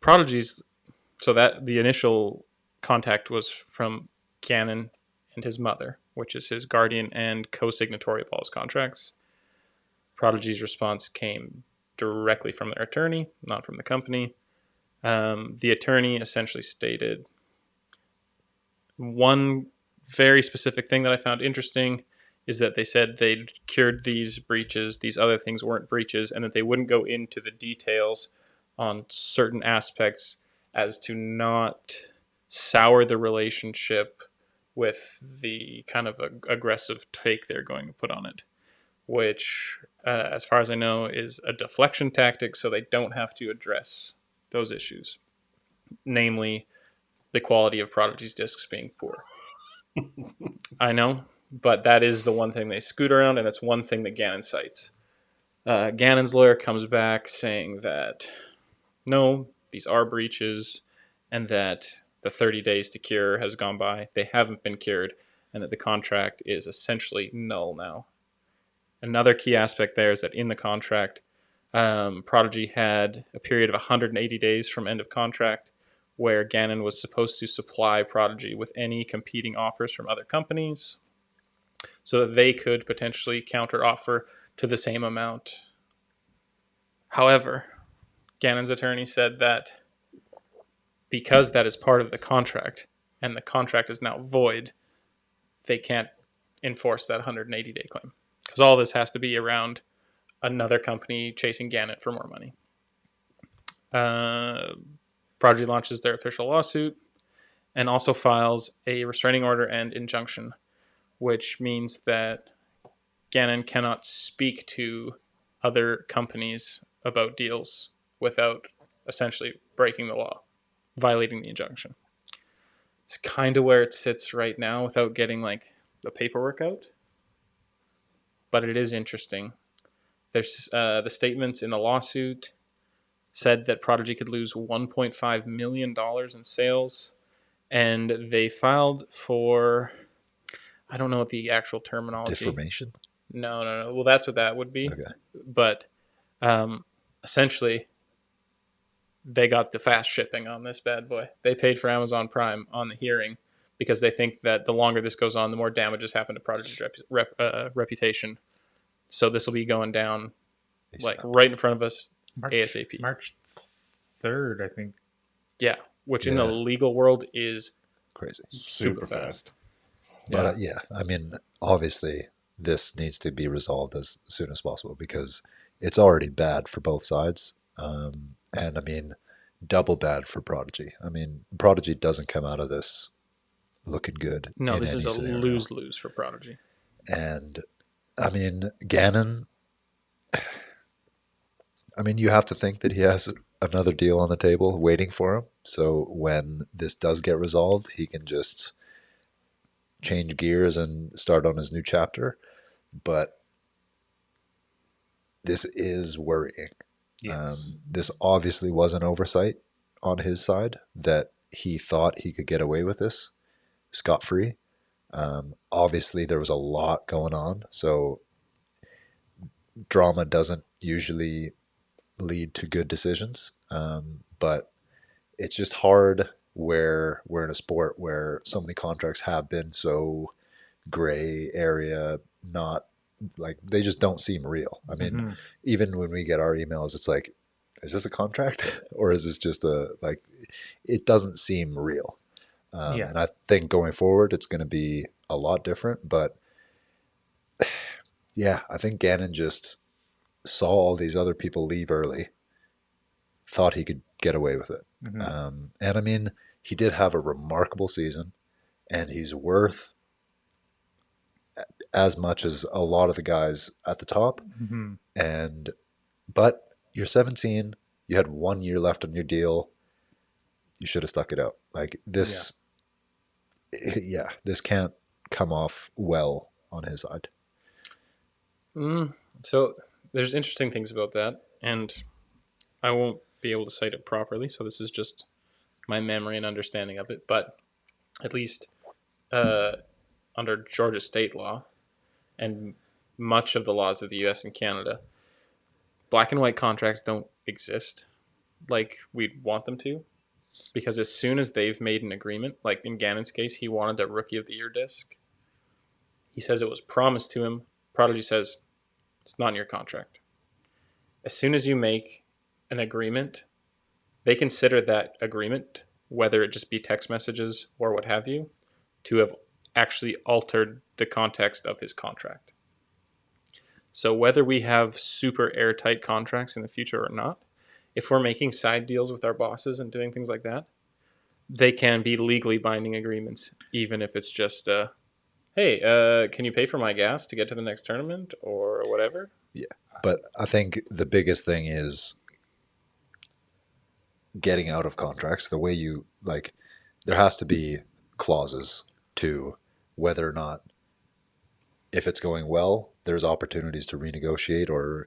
Speaker 3: Prodigy's, so that the initial contact was from Gannon and his mother, which is his guardian and co-signatory of all his contracts. Prodigy's response came directly from their attorney, not from the company. The attorney essentially stated one very specific thing that I found interesting is that they said they'd cured these breaches, these other things weren't breaches, and that they wouldn't go into the details on certain aspects as to not sour the relationship with the kind of aggressive take they're going to put on it, which, as far as I know, is a deflection tactic, so they don't have to address those issues, namely the quality of Prodigy's discs being poor. I know, but that is the one thing they scoot around, and it's one thing that Gannon cites. Gannon's lawyer comes back saying that, no, these are breaches, and that the 30 days to cure has gone by. They haven't been cured, and that the contract is essentially null now. Another key aspect there is that in the contract, Prodigy had a period of 180 days from end of contract where Gannon was supposed to supply Prodigy with any competing offers from other companies so that they could potentially counter offer to the same amount. However, Gannon's attorney said that because that is part of the contract and the contract is now void, they can't enforce that 180-day claim because all this has to be around another company chasing Gannon for more money. Prodigy launches their official lawsuit and also files a restraining order and injunction, which means that Gannon cannot speak to other companies about deals without essentially breaking the law, violating the injunction. It's kind of where it sits right now without getting the paperwork out, but it is interesting. There's the statements in the lawsuit said that Prodigy could lose $1.5 million in sales, and they filed for, I don't know what the actual terminology.
Speaker 4: Defamation?
Speaker 3: No. Well, that's what that would be.
Speaker 4: Okay.
Speaker 3: But essentially, they got the fast shipping on this bad boy. They paid for Amazon Prime on the hearing because they think that the longer this goes on, the more damages happen to Prodigy's reputation. So this will be going down right in front of us ASAP.
Speaker 2: March 3rd, I think.
Speaker 3: Yeah, which in the legal world is
Speaker 4: crazy.
Speaker 3: Super fast.
Speaker 4: But obviously this needs to be resolved as soon as possible because it's already bad for both sides. And double bad for Prodigy. Prodigy doesn't come out of this looking good.
Speaker 3: No, this is a lose-lose for Prodigy.
Speaker 4: And Gannon, you have to think that he has another deal on the table waiting for him. So when this does get resolved, he can just change gears and start on his new chapter. But this is worrying.
Speaker 2: Yes.
Speaker 4: This obviously was an oversight on his side that he thought he could get away with this scot-free. Obviously, there was a lot going on, so drama doesn't usually lead to good decisions. But it's just hard where we're in a sport where so many contracts have been so gray area, not like they just don't seem real. I mean,
Speaker 2: Mhm.
Speaker 4: even when we get our emails, it's like, is this a contract or is this just a like? It doesn't seem real.
Speaker 2: Yeah.
Speaker 4: And I think going forward, it's going to be a lot different. But yeah, I think Gannon just saw all these other people leave early, thought he could get away with it.
Speaker 2: Mhm.
Speaker 4: And I mean, he did have a remarkable season, and he's worth as much as a lot of the guys at the top.
Speaker 2: Mhm.
Speaker 4: And but you're 17, you had 1 year left on your deal. You should have stuck it out. Like this, yeah, this can't come off well on his side.
Speaker 3: So there's interesting things about that, and I won't be able to cite it properly, so this is just my memory and understanding of it. But at least under Georgia state law and much of the laws of the U.S. and Canada, black and white contracts don't exist like we'd want them to, because as soon as they've made an agreement, like in Gannon's case, he wanted a Rookie of the Year disc. He says it was promised to him. Prodigy says it's not in your contract. As soon as you make an agreement, they consider that agreement, whether it just be text messages or what have you, to have actually altered the context of his contract. So whether we have super airtight contracts in the future or not, if we're making side deals with our bosses and doing things like that, they can be legally binding agreements, even if it's just, hey, can you pay for my gas to get to the next tournament or whatever?
Speaker 4: Yeah. But I think the biggest thing is getting out of contracts. The way you like, there has to be clauses to whether or not, if it's going well, there's opportunities to renegotiate or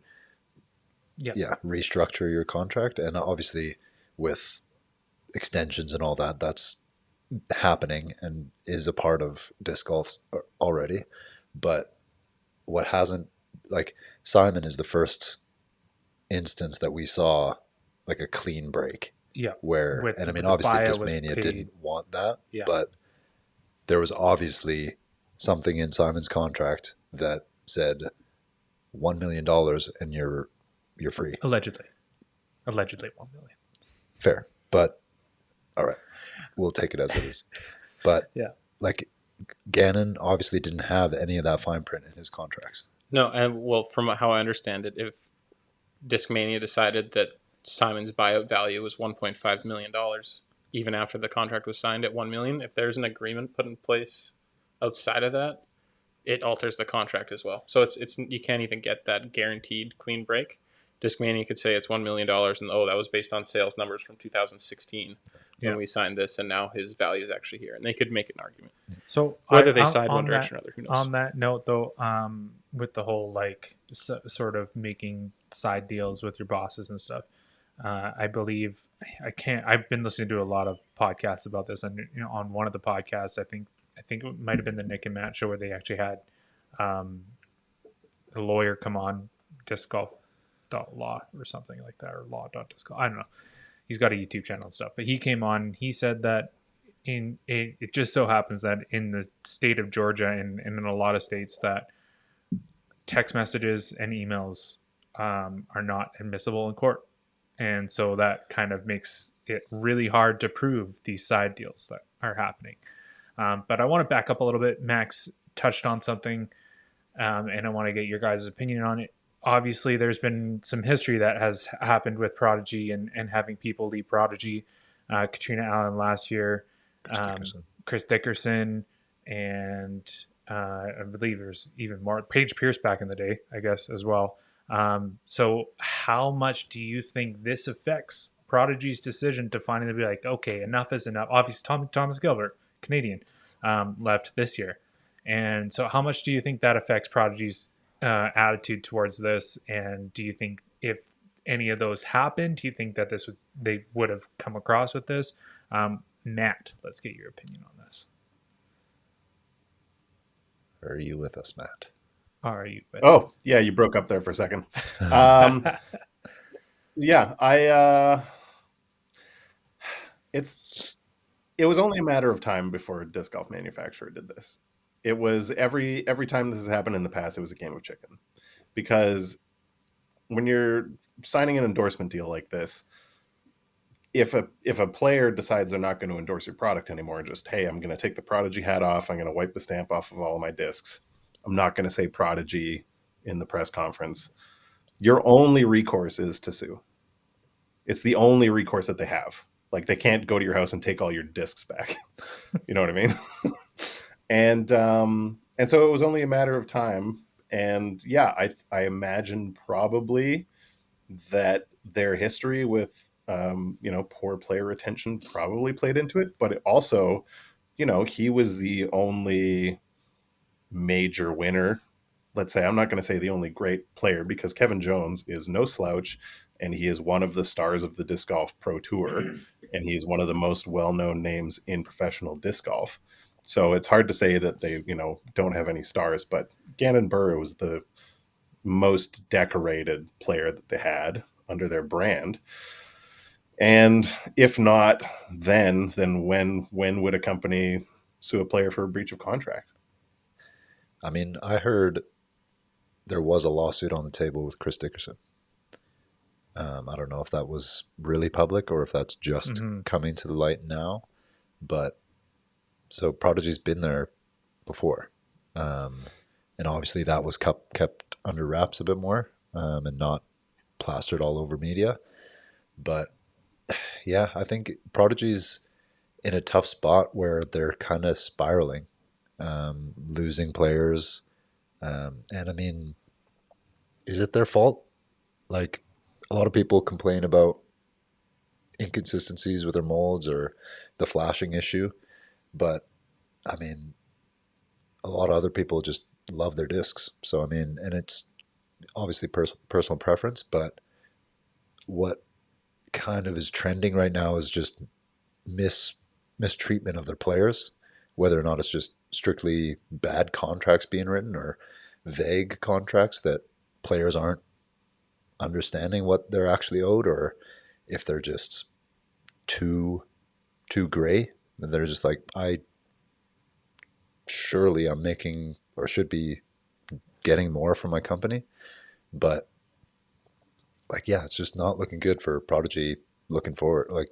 Speaker 4: restructure your contract. And obviously with extensions and all that, that's happening and is a part of disc golf already. But what hasn't, like, Simon is the first instance that we saw like a clean break.
Speaker 2: Yeah.
Speaker 4: Where, and I mean, obviously Discmania didn't want that, but there was obviously something in Simon's contract that said $1 million and you're free.
Speaker 2: Allegedly 1 million.
Speaker 4: Fair. But all right, we'll take it as it is. But like Gannon obviously didn't have any of that fine print in his contracts.
Speaker 3: No, and well, from how I understand it, if Discmania decided that Simon's buyout value was $1.5 million, even after the contract was signed at $1 million, if there's an agreement put in place outside of that, it alters the contract as well. So it's you can't even get that guaranteed clean break. Discmania could say it's $1 million, and that was based on sales numbers from 2016 when we signed this, and now his value is actually here, and they could make an argument.
Speaker 2: So
Speaker 3: whether they side one direction or other, who knows?
Speaker 2: On that note, though, with the whole like sort of making side deals with your bosses and stuff, I believe I've been listening to a lot of podcasts about this, and on one of the podcasts, I think it might have been the Nick and Matt show where they actually had a lawyer come on, Disc Golf law or something like that, or law.disc golf. I don't know. He's got a YouTube channel and stuff, but he came on. He said that it just so happens that in the state of Georgia and in a lot of states that text messages and emails are not admissible in court. And so that kind of makes it really hard to prove these side deals that are happening. But I want to back up a little bit. Max touched on something, and I want to get your guys' opinion on it. Obviously, there's been some history that has happened with Prodigy and having people leave Prodigy. Katrina Allen last year, Chris Dickerson, and I believe there's even more. Paige Pierce back in the day, I guess, as well. So how much do you think this affects Prodigy's decision to finally be like, okay, enough is enough? Obviously, Thomas Gilbert, Canadian, left this year. And so how much do you think that affects Prodigy's attitude towards this? And do you think if any of those happened, do you think that they would have come across with this? Matt, let's get your opinion on this.
Speaker 4: Are you with us, Matt?
Speaker 2: Are you with
Speaker 5: Oh,
Speaker 2: us?
Speaker 5: yeah, you broke up there for a second. Yeah, it was only a matter of time before a disc golf manufacturer did this. It was every time this has happened in the past, it was a game of chicken. Because when you're signing an endorsement deal like this, if a player decides they're not going to endorse your product anymore, just, hey, I'm going to take the Prodigy hat off, I'm going to wipe the stamp off of all of my discs, I'm not going to say Prodigy in the press conference, your only recourse is to sue. It's the only recourse that they have. Like, they can't go to your house and take all your discs back. You know what I mean? And so it was only a matter of time. And yeah, I imagine probably that their history with poor player retention probably played into it. But it also, he was the only major winner. Let's say, I'm not going to say the only great player, because Kevin Jones is no slouch, and he is one of the stars of the Disc Golf Pro Tour, and he's one of the most well-known names in professional disc golf. So it's hard to say that they, don't have any stars, but Gannon Buhr was the most decorated player that they had under their brand. And if not, then when would a company sue a player for a breach of contract?
Speaker 4: I mean, I heard there was a lawsuit on the table with Chris Dickerson. I don't know if that was really public or if that's just coming to the light now. But so Prodigy's been there before. And obviously that was kept under wraps a bit more and not plastered all over media. But yeah, I think Prodigy's in a tough spot where they're kind of spiraling, losing players. And I mean, is it their fault? Like, a lot of people complain about inconsistencies with their molds or the flashing issue. But I mean, a lot of other people just love their discs. So, I mean, and it's obviously personal preference, but what kind of is trending right now is just mistreatment of their players, whether or not it's just strictly bad contracts being written or vague contracts that players aren't understanding what they're actually owed, or if they're just too gray, and they're just like, surely I'm making or should be getting more from my company, but like, yeah, it's just not looking good for Prodigy looking forward. Like,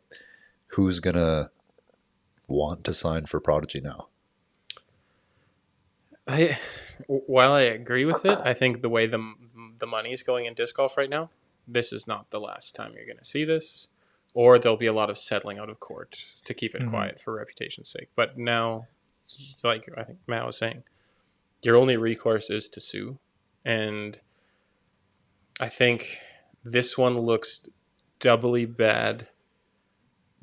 Speaker 4: who's gonna want to sign for Prodigy now?
Speaker 3: While I agree with it, I think the way the money is going in disc golf right now, this is not the last time you're going to see this, or there'll be a lot of settling out of court to keep it quiet for reputation's sake. But now, like I think Matt was saying, your only recourse is to sue, and I think this one looks doubly bad,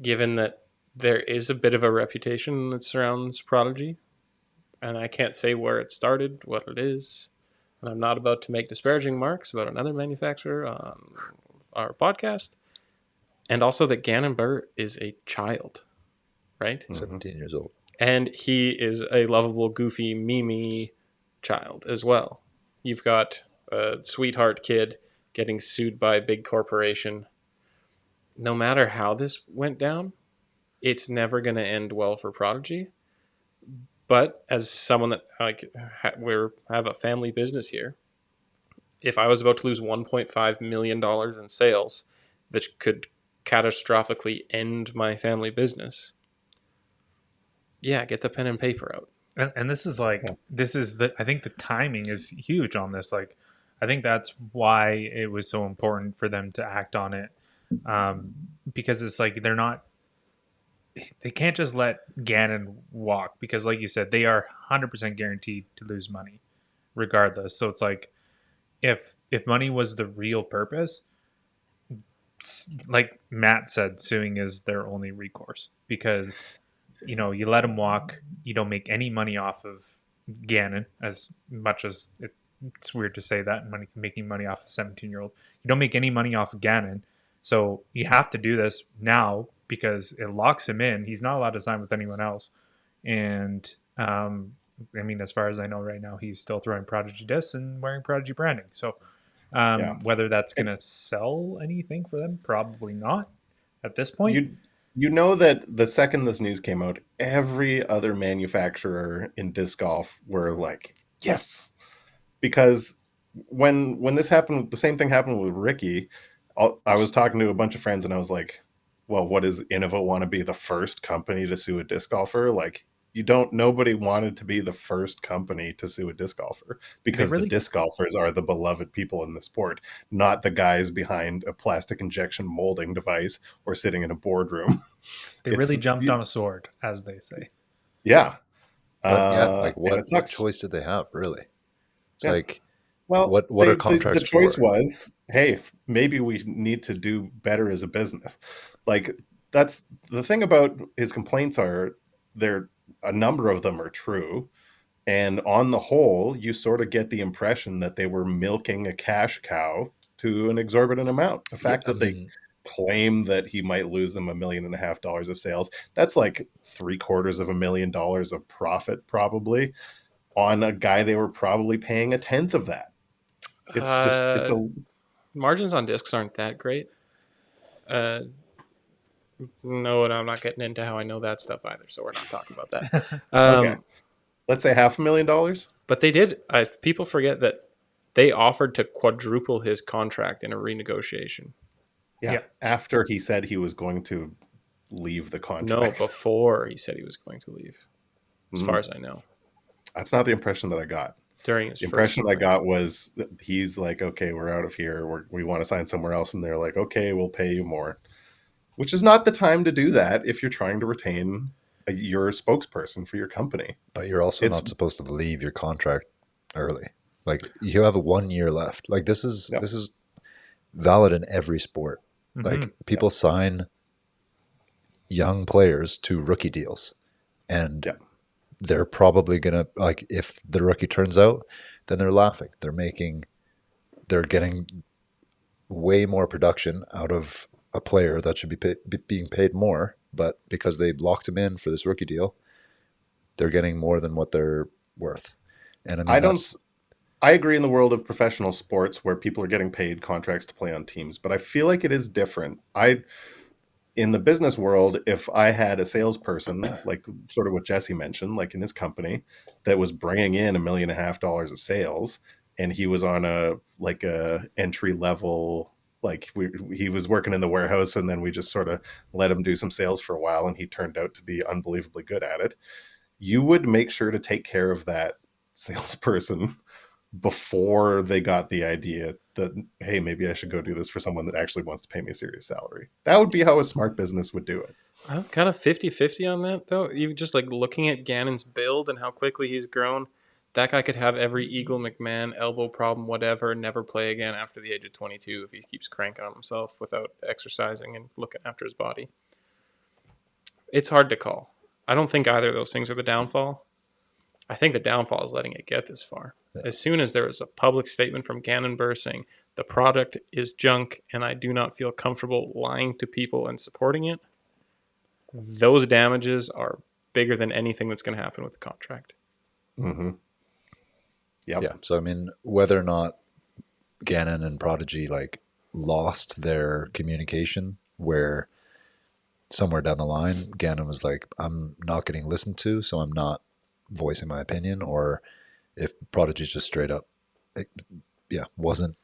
Speaker 3: given that there is a bit of a reputation that surrounds Prodigy. And I can't say where it started, what it is. And I'm not about to make disparaging remarks about another manufacturer on our podcast. And also that Gannon Buhr is a child, right?
Speaker 4: 17 years old.
Speaker 3: And he is a lovable, goofy, meme child as well. You've got a sweetheart kid getting sued by a big corporation. No matter how this went down, it's never going to end well for Prodigy. But as someone that we have a family business here, if I was about to lose $1.5 million in sales that could catastrophically end my family business, yeah, get the pen and paper out.
Speaker 2: And this is like, I think the timing is huge on this. Like, I think that's why it was so important for them to act on it. Because it's like, they can't just let Gannon walk, because like you said, they are 100% guaranteed to lose money regardless. So it's like, if money was the real purpose, like Matt said, suing is their only recourse, because, you let them walk. You don't make any money off of Gannon as much as it's weird to say that making money off a 17-year-old. You don't make any money off of Gannon, so you have to do this now because it locks him in. He's not allowed to sign with anyone else, and I mean, as far as I know right now, he's still throwing Prodigy discs and wearing Prodigy branding. So whether that's going to sell anything for them, probably not at this point.
Speaker 5: You know that the second this news came out, every other manufacturer in disc golf were like, yes. Because when this happened, the same thing happened with Ricky. I was talking to a bunch of friends and I was like, well, what does Innova want to be the first company to sue a disc golfer? Like, nobody wanted to be the first company to sue a disc golfer because the disc golfers are the beloved people in the sport, not the guys behind a plastic injection molding device or sitting in a boardroom.
Speaker 2: They really jumped on a sword, as they say.
Speaker 5: Yeah.
Speaker 4: But like what choice did they have, really? It's like, well, what are contracts
Speaker 5: the choice
Speaker 4: for?
Speaker 5: was, hey, maybe we need to do better as a business. Like, that's the thing about his complaints are a number of them are true. And on the whole, you sort of get the impression that they were milking a cash cow to an exorbitant amount. The fact that they claim that he might lose them $1.5 million of sales, that's like $750,000 of profit probably on a guy they were probably paying 1/10 of that. It's
Speaker 3: margins on discs aren't that great. No, and I'm not getting into how I know that stuff either, so we're not talking about that.
Speaker 5: Okay. Let's say $500,000.
Speaker 3: But they did. People forget that they offered to quadruple his contract in a renegotiation.
Speaker 5: Yeah. After he said he was going to leave the contract.
Speaker 3: No, before he said he was going to leave, as far as I know.
Speaker 5: That's not the impression that I got.
Speaker 3: During his
Speaker 5: the impression I got was that he's like, okay, we're out of here. We want to sign somewhere else. And they're like, okay, we'll pay you more. Which is not the time to do that if you're trying to retain your spokesperson for your company.
Speaker 4: But you're also not supposed to leave your contract early. Like, you have 1 year left. Like, this is valid in every sport. Mm-hmm. Like, people sign young players to rookie deals, and they're probably gonna, like, if the rookie turns out, then they're laughing. They're getting way more production out of a player that should be being paid more, but because they locked him in for this rookie deal, they're getting more than what they're worth. And I mean,
Speaker 5: I agree in the world of professional sports where people are getting paid contracts to play on teams, but I feel like it is different. In the business world, if I had a salesperson, like sort of what Jesse mentioned, like in his company, that was bringing in $1.5 million of sales, and he was on a entry level, like he was working in the warehouse, and then we just sort of let him do some sales for a while, and he turned out to be unbelievably good at it. You would make sure to take care of that salesperson before they got the idea that, hey, maybe I should go do this for someone that actually wants to pay me a serious salary. That would be how a smart business would do it.
Speaker 3: I'm kind of 50-50 on that, though. Even just like looking at Gannon's build and how quickly he's grown, that guy could have every Eagle McMahon elbow problem, whatever, never play again after the age of 22 if he keeps cranking on himself without exercising and looking after his body. It's hard to call. I don't think either of those things are the downfall. I think the downfall is letting it get this far. Yeah. As soon as there is a public statement from Gannon Buhr saying the product is junk and I do not feel comfortable lying to people and supporting it, those damages are bigger than anything that's going to happen with the contract.
Speaker 5: Mm-hmm. Yep.
Speaker 4: Yeah. So, I mean, whether or not Gannon and Prodigy lost their communication, where somewhere down the line, Gannon was like, I'm not getting listened to, so I'm not voicing my opinion, or if Prodigy's just straight up wasn't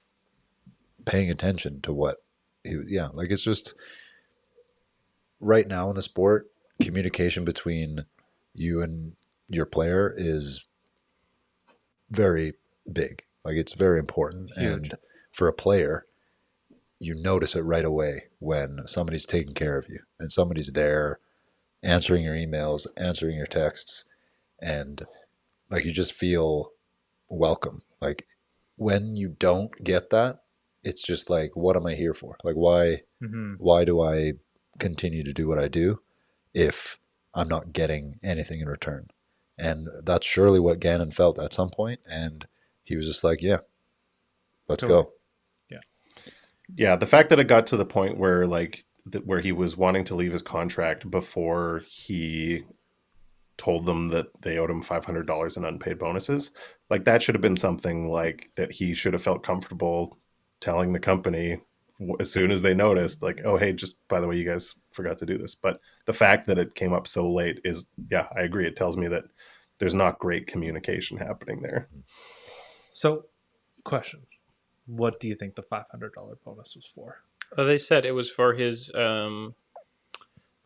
Speaker 4: paying attention to what it's just right now in the sport, communication between you and your player is very big. Like, it's very important. Huge. And for a player, you notice it right away when somebody's taking care of you and somebody's there answering your emails, answering your texts, and you just feel welcome. Like, when you don't get that, it's just like, what am I here for? Like, why do I continue to do what I do if I'm not getting anything in return? And that's surely what Gannon felt at some point, and he was just like, yeah, let's
Speaker 2: Totally.
Speaker 4: go.
Speaker 5: Yeah, the fact that it got to the point where where he was wanting to leave his contract before he told them that they owed him $500 in unpaid bonuses, like that should have been something like that he should have felt comfortable telling the company as soon as they noticed, like, oh, hey, just by the way, you guys forgot to do this. But the fact that it came up so late is, yeah, I agree. It tells me that there's not great communication happening there.
Speaker 2: So, question: what do you think the $500 bonus was for?
Speaker 3: They said it was for his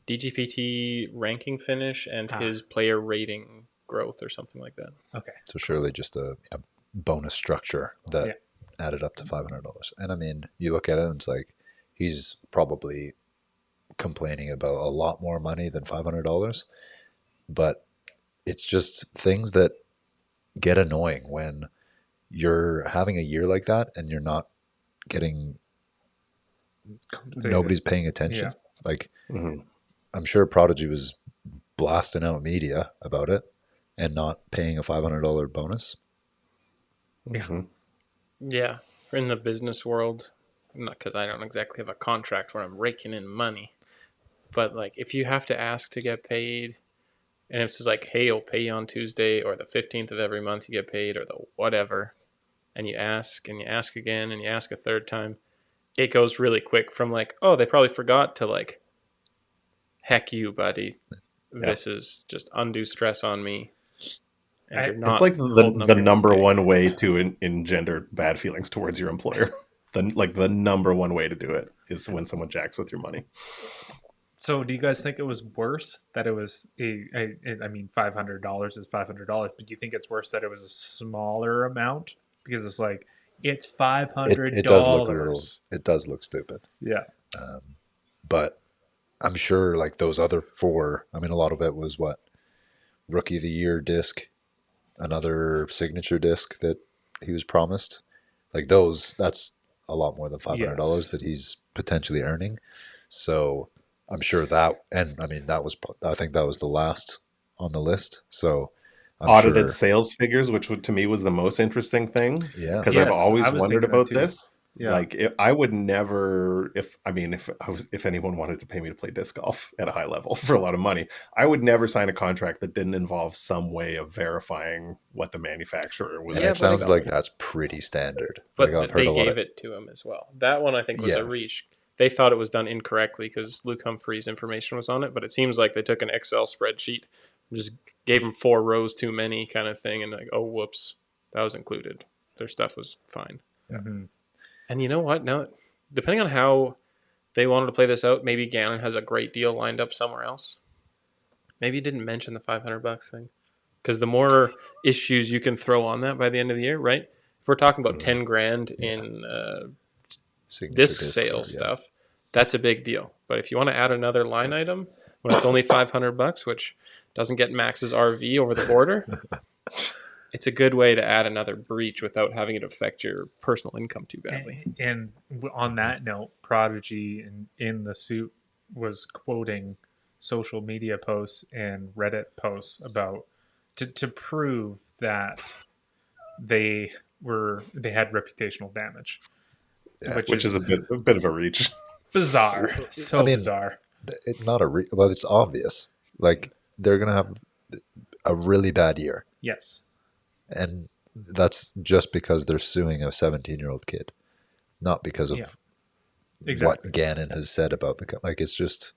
Speaker 3: DGPT ranking finish and his player rating growth or something like that.
Speaker 2: Okay.
Speaker 4: So surely just a bonus structure that
Speaker 2: Yeah.
Speaker 4: added up to $500. And I mean, you look at it and it's like, he's probably complaining about a lot more money than $500, but it's just things that get annoying when you're having a year like that and you're not getting, nobody's paying attention.
Speaker 2: Yeah.
Speaker 4: Like,
Speaker 5: Mhm.
Speaker 4: I'm sure Prodigy was blasting out media about it and not paying a $500 bonus.
Speaker 2: Yeah.
Speaker 5: Mhm.
Speaker 3: Yeah, in the business world, not because I don't exactly have a contract where I'm raking in money, but like if you have to ask to get paid, and it's just like, hey, I'll pay you on Tuesday or the 15th of every month you get paid or the whatever, and you ask again and you ask a third time, it goes really quick from like, oh, they probably forgot to like, heck you, buddy. This is just undue stress on me. And you're not
Speaker 5: It's like
Speaker 3: holding up
Speaker 5: the
Speaker 3: your end of
Speaker 5: number
Speaker 3: the
Speaker 5: one way to engender bad feelings towards your employer. The number one way to do it is when someone jacks with your money.
Speaker 2: So, do you guys think it was worse that it was I mean, $500 is $500, but do you think it's worse that it was a smaller amount because it's like it's $500?
Speaker 4: It does look a little, it does look stupid.
Speaker 2: Yeah.
Speaker 4: But I'm sure like those other four, I mean, a lot of it was what? Rookie of the Year disc, another signature disc that he was promised. Like those, that's a lot more than $500
Speaker 2: Yes.
Speaker 4: that he's potentially earning. So I'm sure that, and I mean, that was, I think that was the last on the list. So I'm
Speaker 5: Audited
Speaker 4: sure,
Speaker 5: sales figures, which to me was the most interesting thing,
Speaker 4: yeah.
Speaker 5: because
Speaker 2: Yes,
Speaker 5: I've always
Speaker 2: I was
Speaker 5: wondered
Speaker 2: thinking that
Speaker 5: about
Speaker 2: too.
Speaker 5: this.
Speaker 2: Yeah.
Speaker 5: Like, I would never, if anyone wanted to pay me to play disc golf at a high level for a lot of money, I would never sign a contract that didn't involve some way of verifying what the manufacturer was.
Speaker 4: And
Speaker 3: Yeah,
Speaker 4: it
Speaker 3: but
Speaker 4: sounds like that's pretty standard.
Speaker 3: But
Speaker 4: Like I've heard
Speaker 3: they
Speaker 4: a lot
Speaker 3: gave
Speaker 4: of,
Speaker 3: it to him as well. That one I think was
Speaker 4: Yeah.
Speaker 3: a reach. They thought it was done incorrectly because Luke Humphrey's information was on it, but it seems like they took an Excel spreadsheet and just gave him 4 rows too many kind of thing, and like, oh whoops, that was included. Their stuff was fine.
Speaker 2: Mhm.
Speaker 3: And you know what? Now, depending on how they wanted to play this out, maybe Gannon has a great deal lined up somewhere else. Maybe he didn't mention the $500 thing, because the more issues you can throw on that by the end of the year, right? If we're talking about 10 grand in
Speaker 4: signature
Speaker 3: disc
Speaker 4: discs
Speaker 3: sales
Speaker 4: or,
Speaker 3: stuff, that's a big deal. But if you want to add another line item when it's only $500, which doesn't get Max's RV over the border, it's a good way to add another breach without having it affect your personal income too badly.
Speaker 2: And on that note, Prodigy in the suit was quoting social media posts and Reddit posts about to prove that they had reputational damage,
Speaker 4: Yeah.
Speaker 5: Which is a bit of a reach.
Speaker 2: bizarre. So
Speaker 4: I mean,
Speaker 2: bizarre.
Speaker 4: not well, it's obvious. Like they're gonna have a really bad year,
Speaker 2: Yes.
Speaker 4: and that's just because they're suing a 17-year-old kid, not because of
Speaker 2: Yeah. Exactly.
Speaker 4: what Gannon has said about like it's just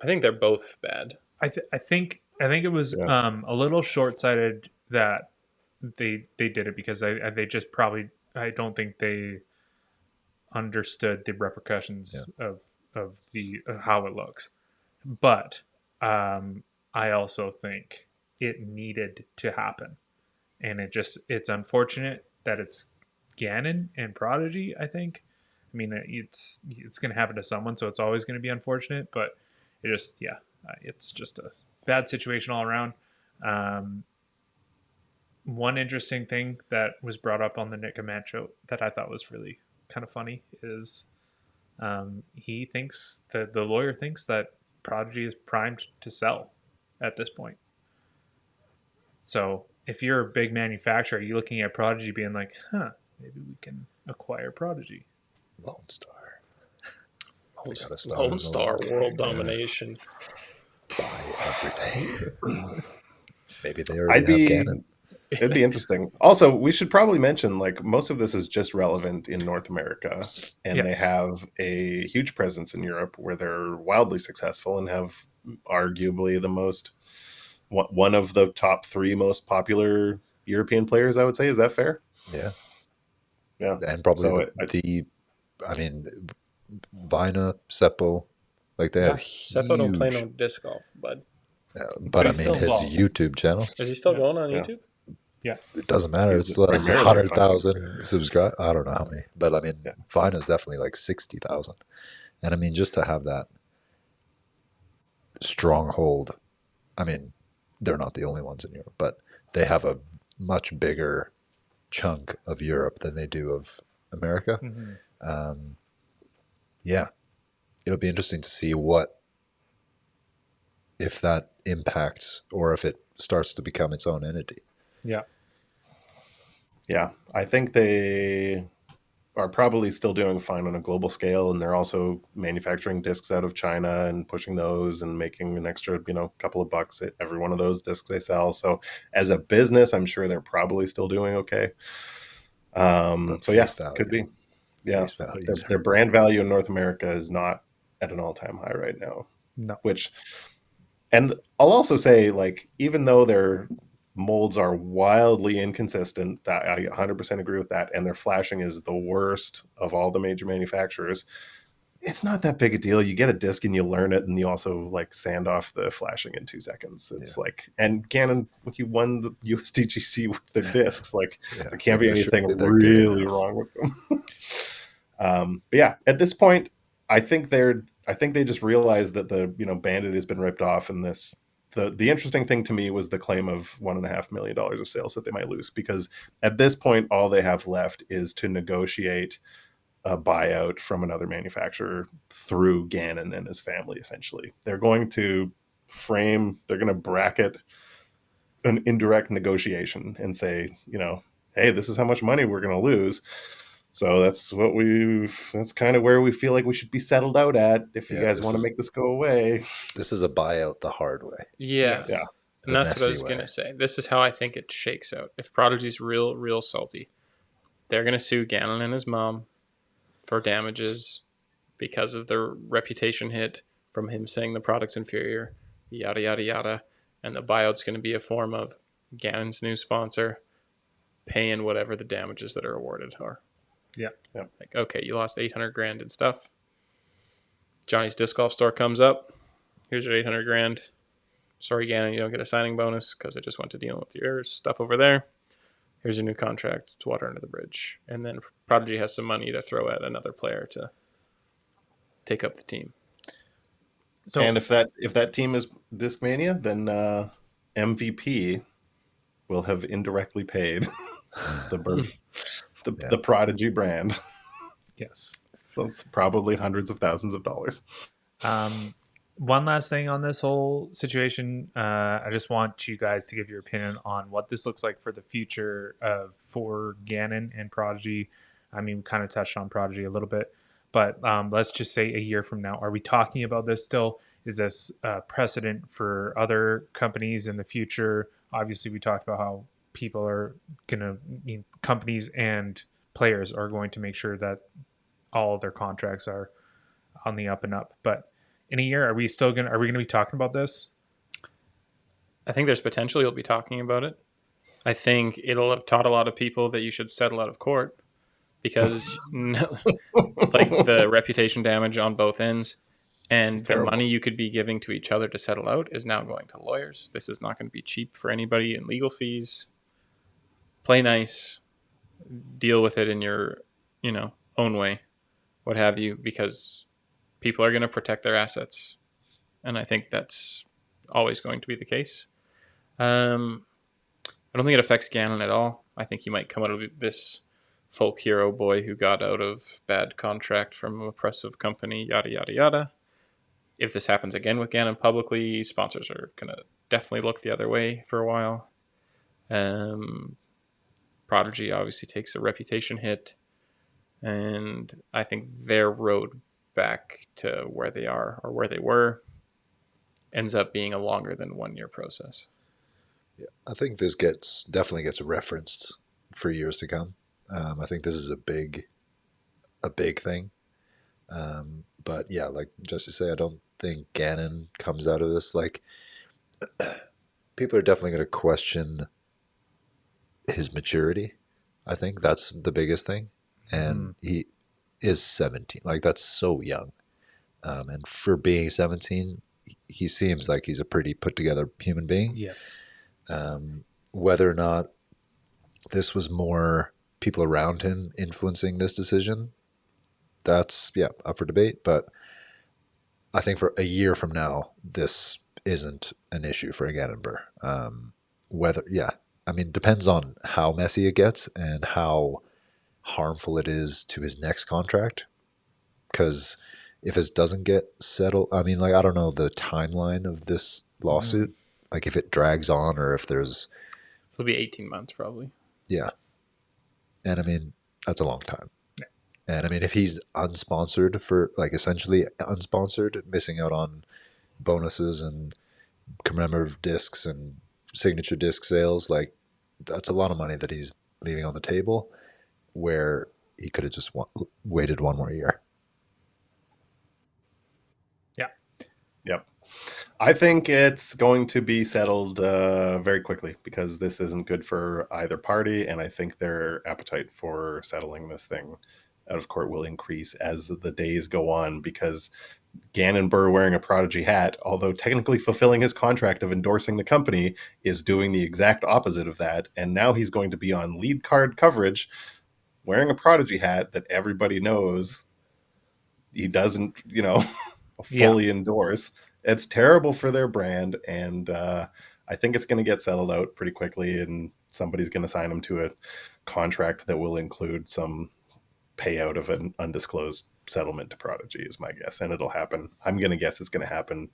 Speaker 3: I think they're both bad.
Speaker 2: I think it was
Speaker 5: Yeah.
Speaker 2: a little short sighted that they did it because they just probably, I don't think they understood the repercussions of the how it looks. But I also think it needed to happen, and it's unfortunate that it's Gannon and Prodigy. I think. I mean, it's going to happen to someone, so it's always going to be unfortunate. But it's just a bad situation all around. One interesting thing that was brought up on the Nick Command show that I thought was really kind of funny is he thinks that the lawyer thinks that Prodigy is primed to sell at this point. So if you're a big manufacturer, you're looking at Prodigy being like, maybe we can acquire Prodigy.
Speaker 4: Lone Star.
Speaker 3: Lone Star world domination.
Speaker 4: Buy everything. Maybe they already have Gannon.
Speaker 5: It'd be interesting. Also, we should probably mention, like, most of this is just relevant in North America, and they have a huge presence in Europe where they're wildly successful and have arguably one of the top 3 most popular European players, I would say. Is that fair?
Speaker 4: Yeah.
Speaker 5: Yeah.
Speaker 4: And probably Vina, Seppo, like they have
Speaker 3: Seppo don't play no disc golf, bud.
Speaker 4: But I mean, his YouTube channel.
Speaker 3: Is he still going on YouTube?
Speaker 2: Yeah.
Speaker 4: It doesn't matter. It's still has 100,000 subscribers. I don't know how many, but I mean, Vina's definitely like 60,000. And I mean, just to have that stronghold, I mean, they're not the only ones in Europe, but they have a much bigger chunk of Europe than they do of America.
Speaker 2: Mm-hmm.
Speaker 4: Yeah, it'll be interesting to see if that impacts or if it starts to become its own entity.
Speaker 5: Yeah, I think they are probably still doing fine on a global scale, and they're also manufacturing discs out of China and pushing those and making an extra, couple of bucks at every one of those discs they sell. So as a business, I'm sure they're probably still doing okay. Could be. Yeah, their brand value in North America is not at an all-time high right now.
Speaker 2: No.
Speaker 5: And I'll also say, like, even though their molds are wildly inconsistent, that I 100% agree with that, and their flashing is the worst of all the major manufacturers, it's not that big a deal. You get a disc and you learn it, and you also like sand off the flashing in 2 seconds. It's like, and Gannon, he won the USDGC with their discs. Like, there can't be anything really wrong with them. But yeah, at this point, I think they just realized that the Bandit has been ripped off, and the interesting thing to me was the claim of $1.5 million of sales that they might lose, because at this point all they have left is to negotiate a buyout from another manufacturer through Gannon and his family. Essentially, they're going to bracket an indirect negotiation and say, hey, this is how much money we're going to lose. So that's kind of where we feel like we should be settled out at if you guys want to make this go away.
Speaker 4: This is a buyout the hard way.
Speaker 3: Yeah. And that's what I was going to say. This is how I think it shakes out. If Prodigy's real salty, they're going to sue Gannon and his mom for damages because of their reputation hit from him saying the product's inferior, yada, yada, yada. And the buyout's going to be a form of Gannon's new sponsor paying whatever the damages that are awarded are.
Speaker 2: Yeah.
Speaker 3: Like, okay, you lost $800,000 and stuff. Johnny's Disc Golf Store comes up. Here's your $800,000. Sorry, Gannon, you don't get a signing bonus because I just went to deal with your stuff over there. Here's your new contract. It's water under the bridge. And then Prodigy has some money to throw at another player to take up the team.
Speaker 5: So, and if that team is Discmania, then MVP will have indirectly paid the Prodigy brand.
Speaker 2: Yes.
Speaker 5: So it's probably hundreds of thousands of dollars.
Speaker 2: One last thing on this whole situation. I just want you guys to give your opinion on what this looks like for the future for Gannon and Prodigy. I mean, we kind of touched on Prodigy a little bit, but let's just say a year from now, are we talking about this still? Is this precedent for other companies in the future? Obviously, we talked about how people are going to, companies and players are going to make sure that all of their contracts are on the up and up. But in a year, are we going to be talking about this?
Speaker 3: I think there's potential you'll be talking about it. I think it'll have taught a lot of people that you should settle out of court because like the reputation damage on both ends and the money you could be giving to each other to settle out is now going to lawyers. This is not going to be cheap for anybody in legal fees. Play nice, deal with it in your, own way, what have you, because people are going to protect their assets. And I think that's always going to be the case. I don't think it affects Gannon at all. I think he might come out of this folk hero boy who got out of bad contract from an oppressive company, yada, yada, yada. If this happens again with Gannon publicly, sponsors are going to definitely look the other way for a while. Prodigy obviously takes a reputation hit, and I think their road back to where they are or where they were ends up being a longer than 1 year process.
Speaker 4: Yeah, I think this definitely gets referenced for years to come. I think this is a big thing. But yeah, like Jesse said, I don't think Gannon comes out of this. Like, people are definitely going to question his maturity. I think that's the biggest thing. And he is 17. Like, that's so young. And for being 17, he seems like he's a pretty put together human being.
Speaker 2: Yes.
Speaker 4: Whether or not this was more people around him influencing this decision, that's up for debate. But I think for a year from now, this isn't an issue for Gannon Buhr. Depends on how messy it gets and how harmful it is to his next contract. Because if this doesn't get settled, I don't know the timeline of this lawsuit. Like, if it drags on or if there's...
Speaker 3: It'll be 18 months probably.
Speaker 4: Yeah. And that's a long time. And if he's unsponsored for, like, essentially unsponsored, missing out on bonuses and commemorative discs and signature disc sales, like, that's a lot of money that he's leaving on the table, where he could have just waited 1 more year.
Speaker 2: Yeah.
Speaker 5: Yep. I think it's going to be settled very quickly, because this isn't good for either party, and I think their appetite for settling this thing out of court will increase as the days go on, because Gannon Buhr wearing a Prodigy hat, although technically fulfilling his contract of endorsing the company, is doing the exact opposite of that, and now he's going to be on lead card coverage wearing a Prodigy hat that everybody knows he doesn't, fully endorse. It's terrible for their brand, and I think it's going to get settled out pretty quickly, and somebody's going to sign him to a contract that will include some payout of an undisclosed settlement to Prodigy, is my guess, and it'll happen. I'm going to guess it's going to happen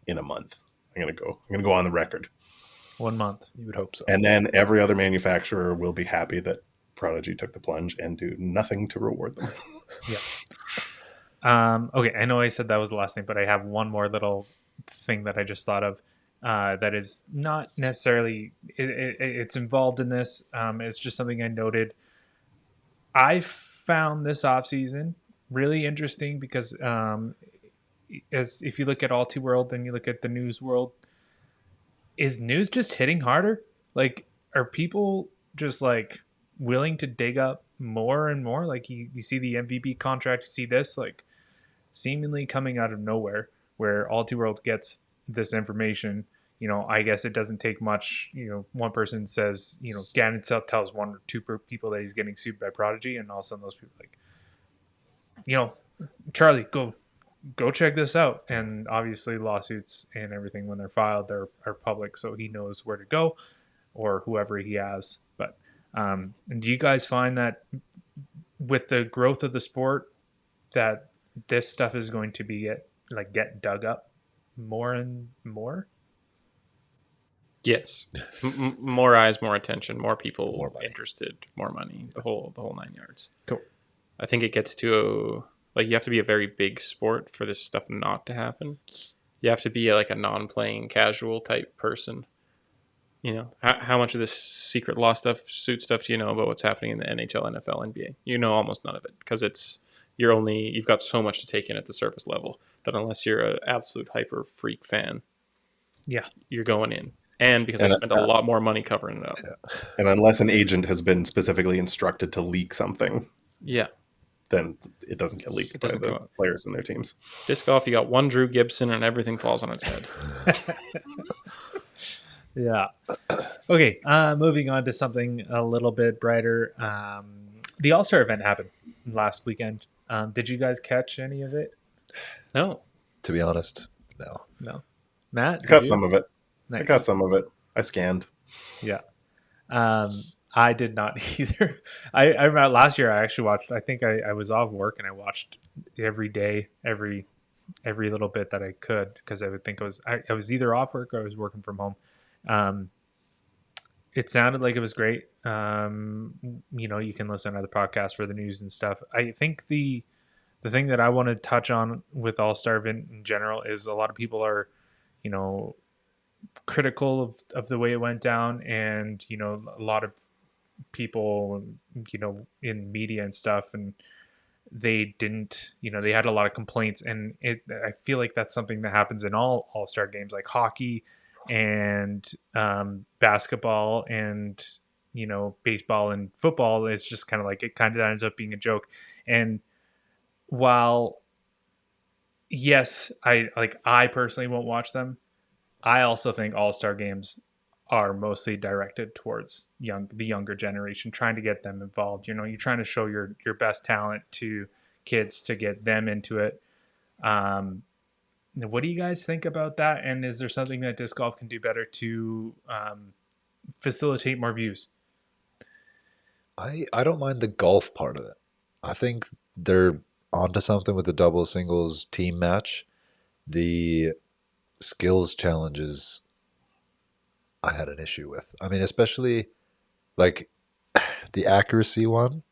Speaker 5: in a month. I'm going to go on the record.
Speaker 2: 1 month.
Speaker 4: You would hope so.
Speaker 5: And then every other manufacturer will be happy that Prodigy took the plunge and do nothing to reward them.
Speaker 2: Yeah. Okay, I know I said that was the last thing, but I have one more little thing that I just thought of that is not necessarily it's involved in this. It's just something I noted. I found this offseason really interesting because as if you look at Alti World and you look at the news world, is news just hitting harder? Like, are people just like willing to dig up more and more? Like, you see the MVP contract, you see this like seemingly coming out of nowhere, where Alti World gets this information. I guess it doesn't take much. One person says, Gannon tells 1 or 2 people that he's getting sued by Prodigy, and all of a sudden those people are like, Charlie, go check this out. And obviously lawsuits and everything, when they're filed, are public, so he knows where to go, or whoever he has. But do you guys find that with the growth of the sport, that this stuff is going to be get dug up more and more?
Speaker 3: Yes. More eyes, more attention, more people
Speaker 4: More money.
Speaker 3: interested, more money, the whole 9 yards.
Speaker 2: Cool.
Speaker 3: I think it gets to you have to be a very big sport for this stuff not to happen. You have to be like a non-playing casual type person. How much of this secret law suit stuff do you know about what's happening in the NHL, NFL, NBA? Almost none of it, because you've got so much to take in at the surface level that unless you're an absolute hyper freak fan, you're going in. And because I spent a lot more money covering it up.
Speaker 5: And unless an agent has been specifically instructed to leak something, then it doesn't get leaked by the players and their teams.
Speaker 3: Disc golf, you got one Drew Gibson and everything falls on its head.
Speaker 2: Yeah. Okay, moving on to something a little bit brighter. The All-Star event happened last weekend. Did you guys catch any of it?
Speaker 3: No.
Speaker 4: To be honest,
Speaker 2: No. Matt?
Speaker 5: I got some of it.
Speaker 2: Nice.
Speaker 5: I got some of it. I scanned.
Speaker 2: Yeah. I did not either. I remember last year I actually watched, I think I was off work and I watched every day, every little bit that I could, because I would think I was either off work or I was working from home. It sounded like it was great. You can listen to the podcast for the news and stuff. I think the thing that I want to touch on with All-Star event in general is a lot of people are, critical of the way it went down, and a lot of people, in media and stuff, and they didn't, they had a lot of complaints, and I feel like that's something that happens in all-star games like hockey and basketball and baseball and football. It's just kind of like it kind of ends up being a joke. And while yes, I personally won't watch them, I also think all-star games are mostly directed towards the younger generation, trying to get them involved. You're trying to show your best talent to kids to get them into it. What do you guys think about that? And is there something that disc golf can do better to facilitate more views?
Speaker 4: I don't mind the golf part of it. I think they're onto something with the double singles team match. The skills challenges I had an issue with. I mean, especially like the accuracy one.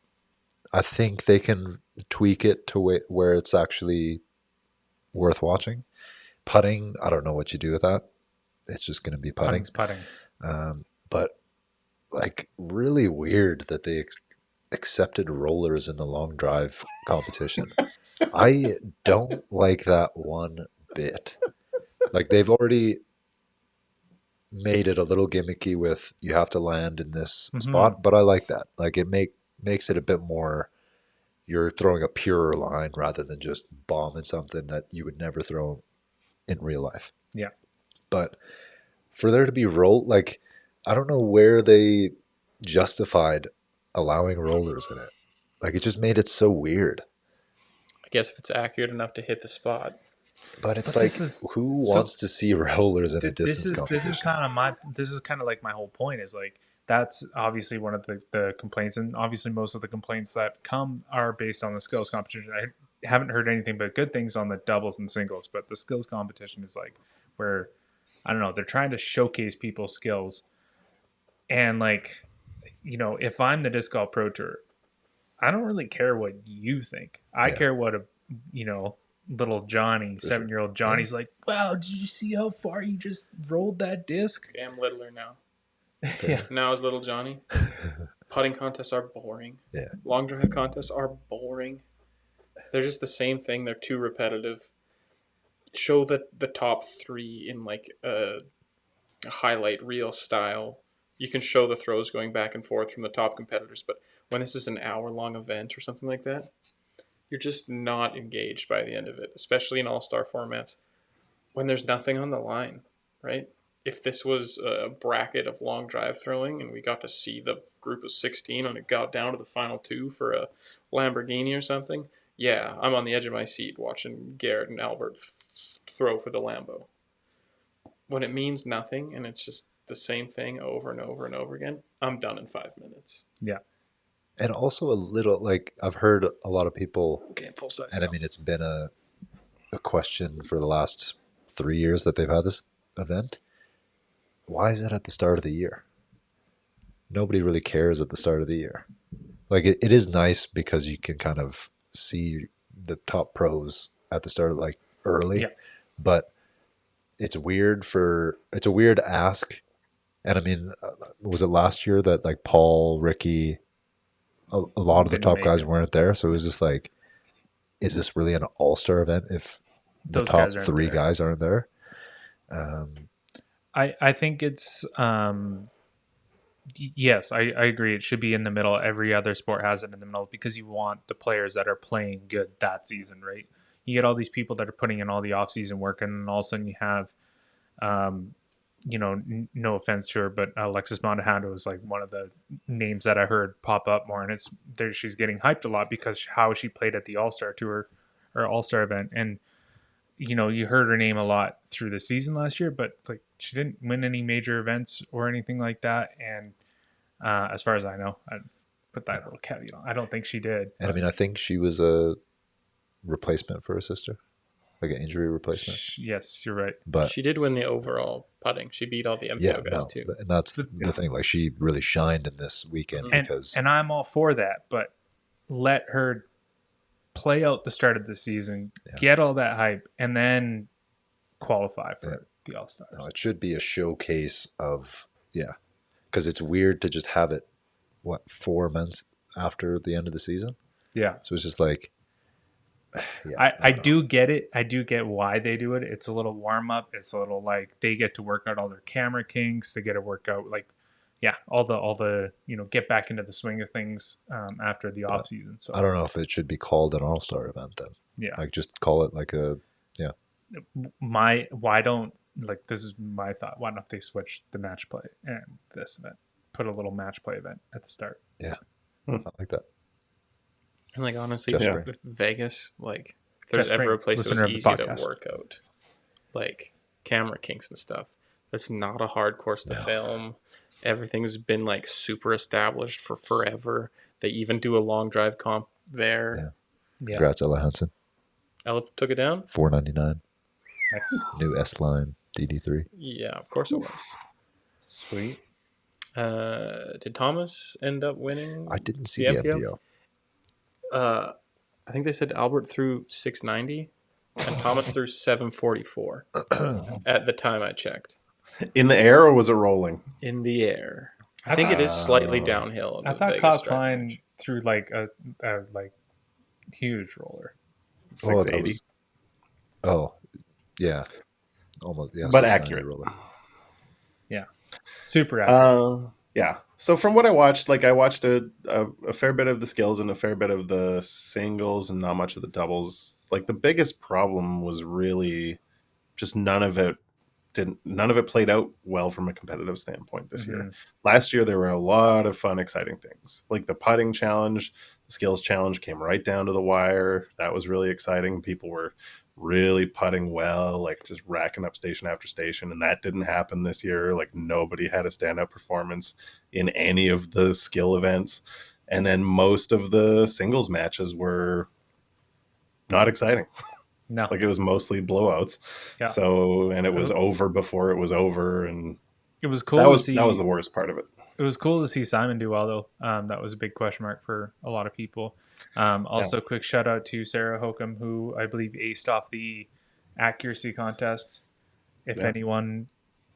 Speaker 4: I think they can tweak it to where it's actually worth watching. Putting, I don't know what you do with that. It's just going to be putting.
Speaker 2: Putting's putting.
Speaker 4: But like really weird that they accepted rollers in the long drive competition. I don't like that one bit. Like they've already made it a little gimmicky with you have to land in this spot, but I like that. Like it makes it a bit more, you're throwing a purer line rather than just bombing something that you would never throw in real life.
Speaker 2: Yeah.
Speaker 4: But for there to be like I don't know where they justified allowing rollers in it. Like it just made it so weird.
Speaker 3: I guess if it's accurate enough to hit the spot.
Speaker 4: But it's like, who wants to see rollers in a distance competition?
Speaker 2: This is kind of like my whole point is like, that's obviously one of the complaints, and obviously most of the complaints that come are based on the skills competition. I haven't heard anything but good things on the doubles and singles, but the skills competition is like where, I don't know, they're trying to showcase people's skills. And like, if I'm the Disc Golf Pro Tour, I don't really care what you think. I care what little Johnny, 7-year-old Johnny's like, wow, did you see how far you just rolled that disc?
Speaker 3: I'm littler now.
Speaker 2: Yeah.
Speaker 3: Now is little Johnny. Putting contests are boring.
Speaker 4: Yeah.
Speaker 3: Long drive contests are boring. They're just the same thing. They're too repetitive. Show the top three in like a highlight reel style. You can show the throws going back and forth from the top competitors, but when this is an hour-long event or something like that, you're just not engaged by the end of it, especially in all-star formats when there's nothing on the line, right? If this was a bracket of long drive throwing and we got to see the group of 16 and it got down to the final two for a Lamborghini or something, yeah, I'm on the edge of my seat watching Garrett and Albert throw for the Lambo. When it means nothing and it's just the same thing over and over and over again, I'm done in 5 minutes.
Speaker 2: Yeah.
Speaker 4: And also a little, like, I've heard a lot of people,
Speaker 3: full size.
Speaker 4: and I mean, it's been a question for the last 3 years that they've had this event. Why is it at the start of the year? Nobody really cares at the start of the year. Like, it is nice because you can kind of see the top pros at the start of, like, early.
Speaker 2: Yeah.
Speaker 4: But it's a weird ask. And I mean, was it last year that, like, Paul, Ricky, a lot of the top guys weren't there? So it was just like, is this really an all-star event if the top three guys aren't there?
Speaker 2: I think it's yes, I agree. It should be in the middle. Every other sport has it in the middle because you want the players that are playing good that season, right? You get all these people that are putting in all the off-season work, and all of a sudden you have, no offense to her, but Alexis Montejano is like one of the names that I heard pop up more, and she's getting hyped a lot because how she played at the All-Star Tour or All-Star event, and you heard her name a lot through the season last year, but like she didn't win any major events or anything like that. And as far as I know, I put that little caveat on. I don't think she did.
Speaker 4: And I mean, I think she was a replacement for her sister. like an injury replacement.
Speaker 2: Yes, you're right.
Speaker 4: But
Speaker 3: She did win the overall putting. She beat all the MPO guys too.
Speaker 4: and that's the thing. Like she really shined in this weekend because
Speaker 2: And I'm all for that, but let her play out the start of the season, get all that hype, and then qualify for the All-Stars.
Speaker 4: no, it should be a showcase of because it's weird to just have it 4 months after the end of the season.
Speaker 2: Yeah.
Speaker 4: So it's just like
Speaker 2: I do get it. I do get why they do it. It's a little warm up. It's a little like they get to work out all their camera kinks. They get to work out like all the get back into the swing of things after the off season. So
Speaker 4: I don't know if it should be called an all-star event then.
Speaker 2: Yeah.
Speaker 4: Like just call it like a
Speaker 2: why don't this is my thought. Why don't they switch the match play and this event? Put a little match play event at the start.
Speaker 4: Yeah. I like that.
Speaker 3: And like honestly,
Speaker 4: Just
Speaker 3: with Vegas, like if there's
Speaker 2: Just
Speaker 3: ever a place that
Speaker 2: listener
Speaker 3: was
Speaker 2: of the
Speaker 3: easy to
Speaker 2: podcast.
Speaker 3: work out, like camera kinks and stuff, that's not a hard course to film. Everything's been like super established for forever. They even do a long drive comp there.
Speaker 2: Yeah.
Speaker 4: Congrats, Ella Hansen.
Speaker 3: Ella took it down.
Speaker 4: $4.99.
Speaker 2: Nice.
Speaker 4: New S line DD3.
Speaker 3: Yeah, of course it was.
Speaker 2: Sweet.
Speaker 3: Did Thomas end up winning?
Speaker 4: I didn't see
Speaker 3: The
Speaker 4: the
Speaker 3: MPO?
Speaker 4: MPO.
Speaker 3: I think they said Albert threw 690 and Thomas threw 744 at the time I checked.
Speaker 5: In the air, or was it rolling?
Speaker 3: In the air. I think it is slightly downhill. in
Speaker 2: I
Speaker 3: the
Speaker 2: thought
Speaker 3: Vegas
Speaker 2: Kyle
Speaker 3: stretch.
Speaker 2: Klein threw like a huge roller.
Speaker 5: 680.
Speaker 4: Oh, yeah. Almost, yeah.
Speaker 5: But
Speaker 4: 690
Speaker 5: accurate.
Speaker 4: roller.
Speaker 2: Super accurate.
Speaker 5: Yeah. So from what I watched, like I watched a fair bit of the skills and a fair bit of the singles and not much of the doubles. Like the biggest problem was really just none of it played out well from a competitive standpoint this year. Last year there were a lot of fun, exciting things. Like the putting challenge, the skills challenge came right down to the wire. That was really exciting. People were really putting well, like just racking up station after station, and that didn't happen this year. Like nobody had a standout performance in any of the skill events, and then most of the singles matches were not exciting.
Speaker 2: No.
Speaker 5: Like it was mostly blowouts.
Speaker 2: Yeah.
Speaker 5: So, and it was over before it was over, and
Speaker 2: It was cool
Speaker 5: that
Speaker 2: to
Speaker 5: was
Speaker 2: see.
Speaker 5: that was the worst part of it.
Speaker 2: It was cool to see Simon do well, though. That was a big question mark for a lot of people. Also, quick shout out to Sarah Hokum, who I believe aced off the accuracy contest. If anyone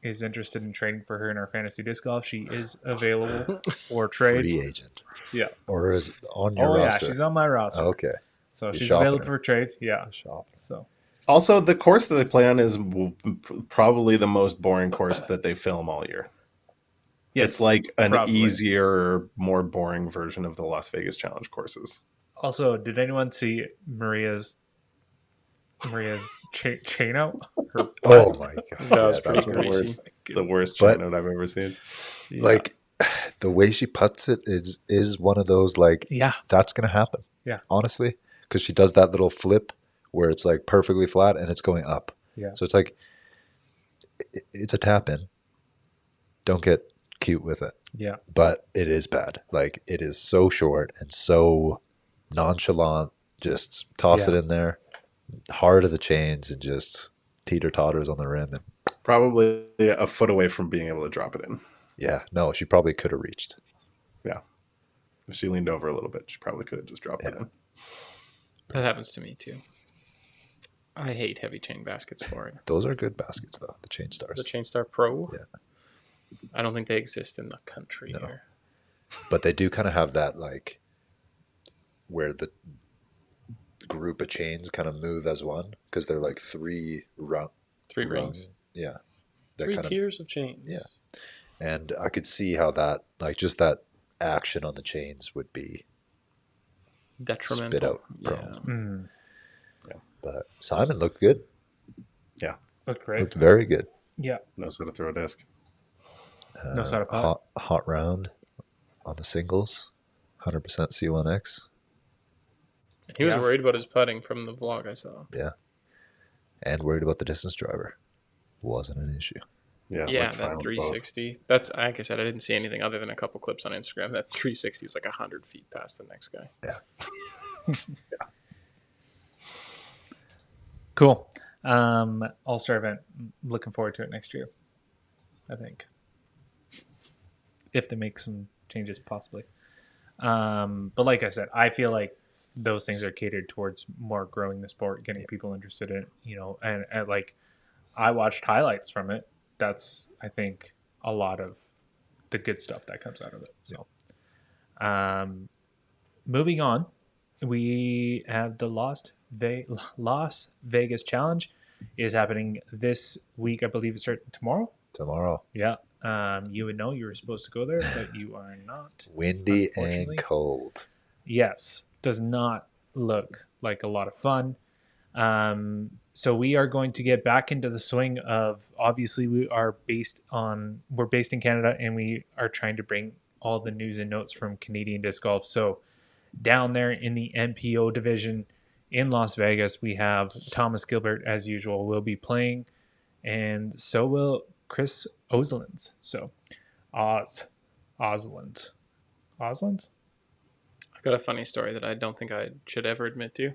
Speaker 2: is interested in trading for her in our fantasy disc golf, she is available for trade.
Speaker 4: Free agent.
Speaker 2: Yeah.
Speaker 4: Or is it on your roster?
Speaker 2: Yeah, she's on my roster.
Speaker 4: Okay.
Speaker 2: So
Speaker 4: You're
Speaker 2: she's
Speaker 4: shopping
Speaker 2: available
Speaker 4: her.
Speaker 2: for trade. Yeah.
Speaker 4: Shop.
Speaker 2: So
Speaker 5: Also, the course that they play on is probably the most boring course that they film all year.
Speaker 2: yes,
Speaker 5: It's like an
Speaker 2: probably.
Speaker 5: easier, more boring version of the Las Vegas Challenge courses.
Speaker 2: Also, did anyone see Maria's chain out? Her
Speaker 4: Oh my god.
Speaker 3: That was
Speaker 4: Yeah,
Speaker 3: pretty
Speaker 4: was
Speaker 3: greasy.
Speaker 5: The worst
Speaker 4: But-
Speaker 5: chain note I've ever seen.
Speaker 2: Yeah.
Speaker 4: Like the way she puts it is one of those like
Speaker 2: yeah,
Speaker 4: that's gonna happen.
Speaker 2: Yeah.
Speaker 4: Honestly, because she does that little flip where it's like perfectly flat and it's going up.
Speaker 2: Yeah.
Speaker 4: So it's like it's a tap in. Don't get cute with it,
Speaker 2: yeah,
Speaker 4: but it is bad. Like it is so short and so nonchalant. Just toss
Speaker 2: Yeah.
Speaker 4: it in there, hard of the chains, and just teeter totters on the rim. And
Speaker 5: Probably a foot away from being able to drop it in.
Speaker 4: yeah, no, she probably could have reached.
Speaker 5: If she leaned over a little bit, she probably could have just dropped it in.
Speaker 3: That happens to me too. I hate heavy chain baskets for it.
Speaker 4: Those are good baskets though. The chain stars.
Speaker 3: The Chain Star Pro.
Speaker 4: Yeah.
Speaker 3: I don't think they exist in the country
Speaker 4: No.
Speaker 3: here.
Speaker 4: But they do kind of have that like where the group of chains kind of move as one because they're like three
Speaker 3: Three rings.
Speaker 4: Yeah. They're
Speaker 3: Three
Speaker 4: kind of,
Speaker 3: tiers of chains.
Speaker 4: Yeah. and I could see how that like just that action on the chains would be
Speaker 3: Detrimental.
Speaker 4: spit out
Speaker 3: Yeah.
Speaker 4: prone. But Simon looked good.
Speaker 2: looked great.
Speaker 4: Looked very good.
Speaker 2: Yeah,
Speaker 5: Knows how to throw a disc.
Speaker 2: Knows how to putt.
Speaker 4: Hot round on the singles. 100% C1X.
Speaker 3: He was
Speaker 2: Yeah.
Speaker 3: worried about his putting from the vlog I saw.
Speaker 4: And worried about the distance driver. Wasn't an issue.
Speaker 3: Yeah,
Speaker 5: like
Speaker 3: that
Speaker 5: fine with both.
Speaker 3: 360. That's, like I said, I didn't see anything other than a couple clips on Instagram. That 360 was like 100 feet past the next guy.
Speaker 2: Cool. All-Star event. Looking forward to it next year, I think. If they make some changes, possibly. But like I said, I feel like those things are catered towards more growing the sport, getting people interested in, and like I watched highlights from it. That's, I think, a lot of the good stuff that comes out of it. So, moving on, we have the Las Vegas Challenge is happening this week. I believe it starts tomorrow.
Speaker 4: Tomorrow.
Speaker 2: Yeah. You would know you were supposed to go there, but you are not.
Speaker 4: Windy and cold.
Speaker 2: Yes. Does not look like a lot of fun. So we are going to get back into the swing of, obviously we're based in Canada, and we are trying to bring all the news and notes from Canadian disc golf. So down there in the NPO division in Las Vegas, we have Thomas Gilbert, as usual, will be playing, and so will Chris Oslands. So Oslands.
Speaker 3: I've got a funny story that I don't think I should ever admit to.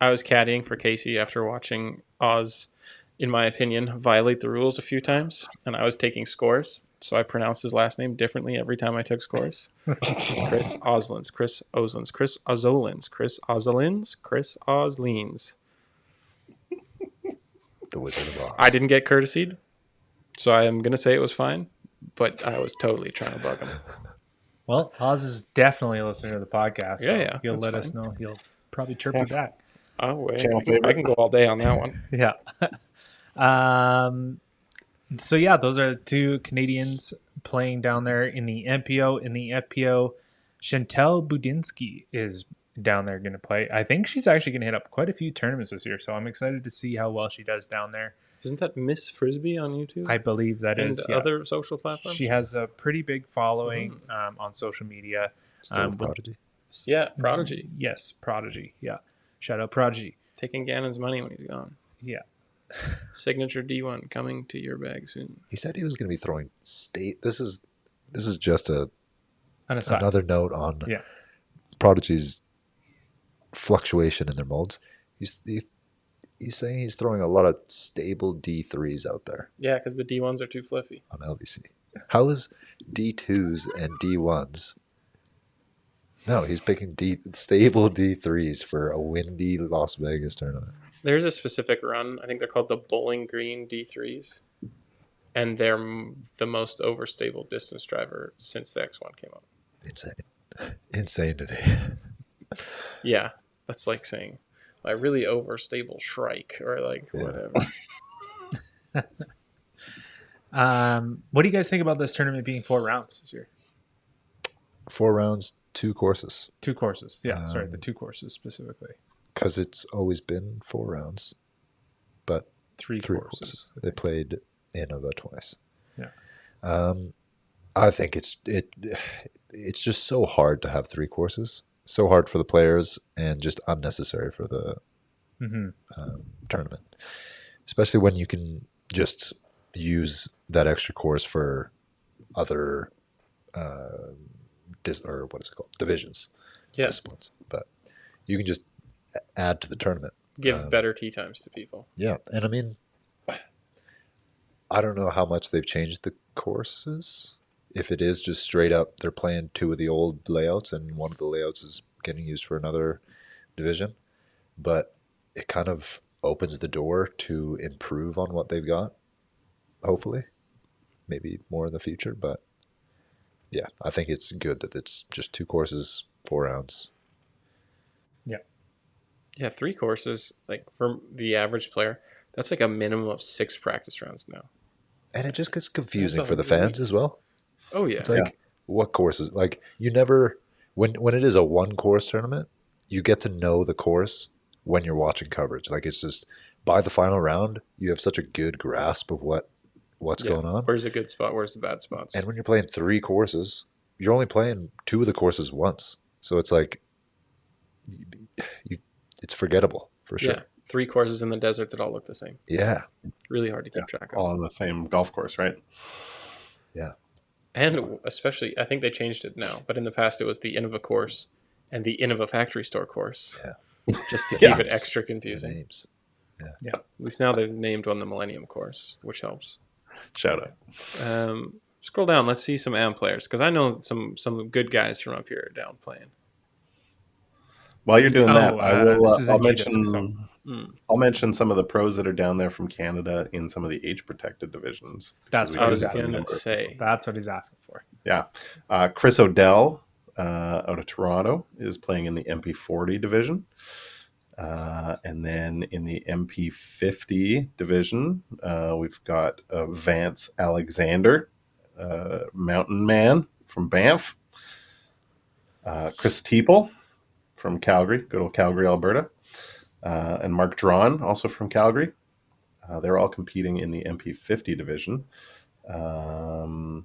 Speaker 3: I was caddying for Casey after watching Oz, in my opinion, violate the rules a few times, and I was taking scores, so I pronounced his last name differently every time I took scores. Chris Oslands, Chris Oslands, Chris Ozolins, Chris Ozolins, Chris Oslins.
Speaker 4: The Wizard of Oz.
Speaker 3: I didn't get courtesied, so I am going to say it was fine, but I was totally trying to bug him.
Speaker 2: Well, Oz is definitely a listener to the podcast. So
Speaker 3: Yeah,
Speaker 2: he'll
Speaker 3: that's
Speaker 2: let us
Speaker 3: fine.
Speaker 2: know. He'll probably chirp you back.
Speaker 3: Oh, wait.
Speaker 5: Channel
Speaker 3: I
Speaker 5: favorite.
Speaker 3: can go all day on that one.
Speaker 2: Yeah. So yeah, those are two Canadians playing down there in the NPO. In the FPO, Chantel Budinsky is down there going to play. I think she's actually going to hit up quite a few tournaments this year, so I'm excited to see how well she does down there.
Speaker 3: Isn't that Miss Frisbee on YouTube?
Speaker 2: I believe that
Speaker 3: and
Speaker 2: is, yeah.
Speaker 3: other social platforms?
Speaker 2: She has a pretty big following on social media.
Speaker 4: Still with Prodigy.
Speaker 3: Yeah, Prodigy.
Speaker 2: Yes, Prodigy. Yeah. Shout out Prodigy.
Speaker 3: Taking Gannon's money when he's gone.
Speaker 2: Yeah.
Speaker 3: Signature D1 coming to your bag soon.
Speaker 4: He said he was going to be throwing This is just
Speaker 2: Aside.
Speaker 4: another note on
Speaker 2: Yeah.
Speaker 4: Prodigy's fluctuation in their molds. He's saying he's throwing a lot of stable D3s out there
Speaker 3: Yeah, because the D1s are too fluffy.
Speaker 4: on LVC. How is D2s and D1s? No, he's picking stable D3s for a windy Las Vegas tournament.
Speaker 3: There's a specific run. I think they're called the Bowling Green D3s. And they're the most overstable distance driver since the X1 came out.
Speaker 4: Insane today.
Speaker 3: Yeah, that's like saying a really overstable Shrike or like whatever.
Speaker 2: What do you guys think about this tournament being 4 rounds this year?
Speaker 4: 4 rounds, 2 courses.
Speaker 2: 2 courses. Yeah, sorry, the 2 courses specifically.
Speaker 4: Because it's always been 4 rounds, but
Speaker 2: 3
Speaker 4: courses. They played Innova twice.
Speaker 2: Yeah.
Speaker 4: I think it's just so hard to have 3 courses. So hard for the players and just unnecessary for the tournament. Especially when you can just use that extra course for other divisions, disciplines. But you can just add to the tournament.
Speaker 3: Give better tee times to people.
Speaker 4: Yeah, and I mean, I don't know how much they've changed the courses. If it is just straight up, they're playing 2 of the old layouts, and one of the layouts is getting used for another division. But it kind of opens the door to improve on what they've got, hopefully. Maybe more in the future, but yeah, I think it's good that it's just 2 courses, 4 rounds.
Speaker 3: Yeah, 3 courses, like for the average player, that's like a minimum of 6 practice rounds now.
Speaker 4: And it just gets confusing for the fans as well.
Speaker 3: Oh, yeah.
Speaker 4: It's like, what courses? Like, you never, when it is a 1 course tournament, you get to know the course when you're watching coverage. Like, it's just, by the final round, you have such a good grasp of what's going on.
Speaker 3: Where's the good spot? Where's the bad spots?
Speaker 4: And when you're playing 3 courses, you're only playing 2 of the courses once. So it's like, it's forgettable for sure.
Speaker 3: Yeah, 3 courses in the desert that all look the same.
Speaker 4: Yeah.
Speaker 3: Really hard to keep track of.
Speaker 5: All on the same golf course, right?
Speaker 4: Yeah.
Speaker 3: And especially, I think they changed it now, but in the past it was the Innova course and the Innova factory store course.
Speaker 4: Yeah.
Speaker 3: Just to keep it extra confusing.
Speaker 4: Names.
Speaker 3: At least now they've named one the Millennium Course, which helps.
Speaker 5: Shout out.
Speaker 3: Scroll down. Let's see some AM players, because I know some good guys from up here are down playing.
Speaker 5: While you're doing that, I will.
Speaker 2: this is
Speaker 5: I'll
Speaker 2: Adidas,
Speaker 5: mention.
Speaker 2: so-
Speaker 5: I'll mention some of the pros that are down there from Canada in some of the age-protected divisions.
Speaker 2: That's
Speaker 5: because
Speaker 2: what
Speaker 3: I
Speaker 2: I
Speaker 5: we
Speaker 3: was
Speaker 2: was
Speaker 5: do have a
Speaker 2: asking.
Speaker 3: going
Speaker 5: number
Speaker 3: to
Speaker 5: of-
Speaker 3: say.
Speaker 2: That's what he's asking for.
Speaker 5: Yeah. Chris Odell out of Toronto is playing in the MP40 division. And then in the MP50 division, we've got Vance Alexander, mountain man from Banff. Chris Teeple from Calgary, good old Calgary, Alberta. And Mark Drawn, also from Calgary. They're all competing in the MP50 division. And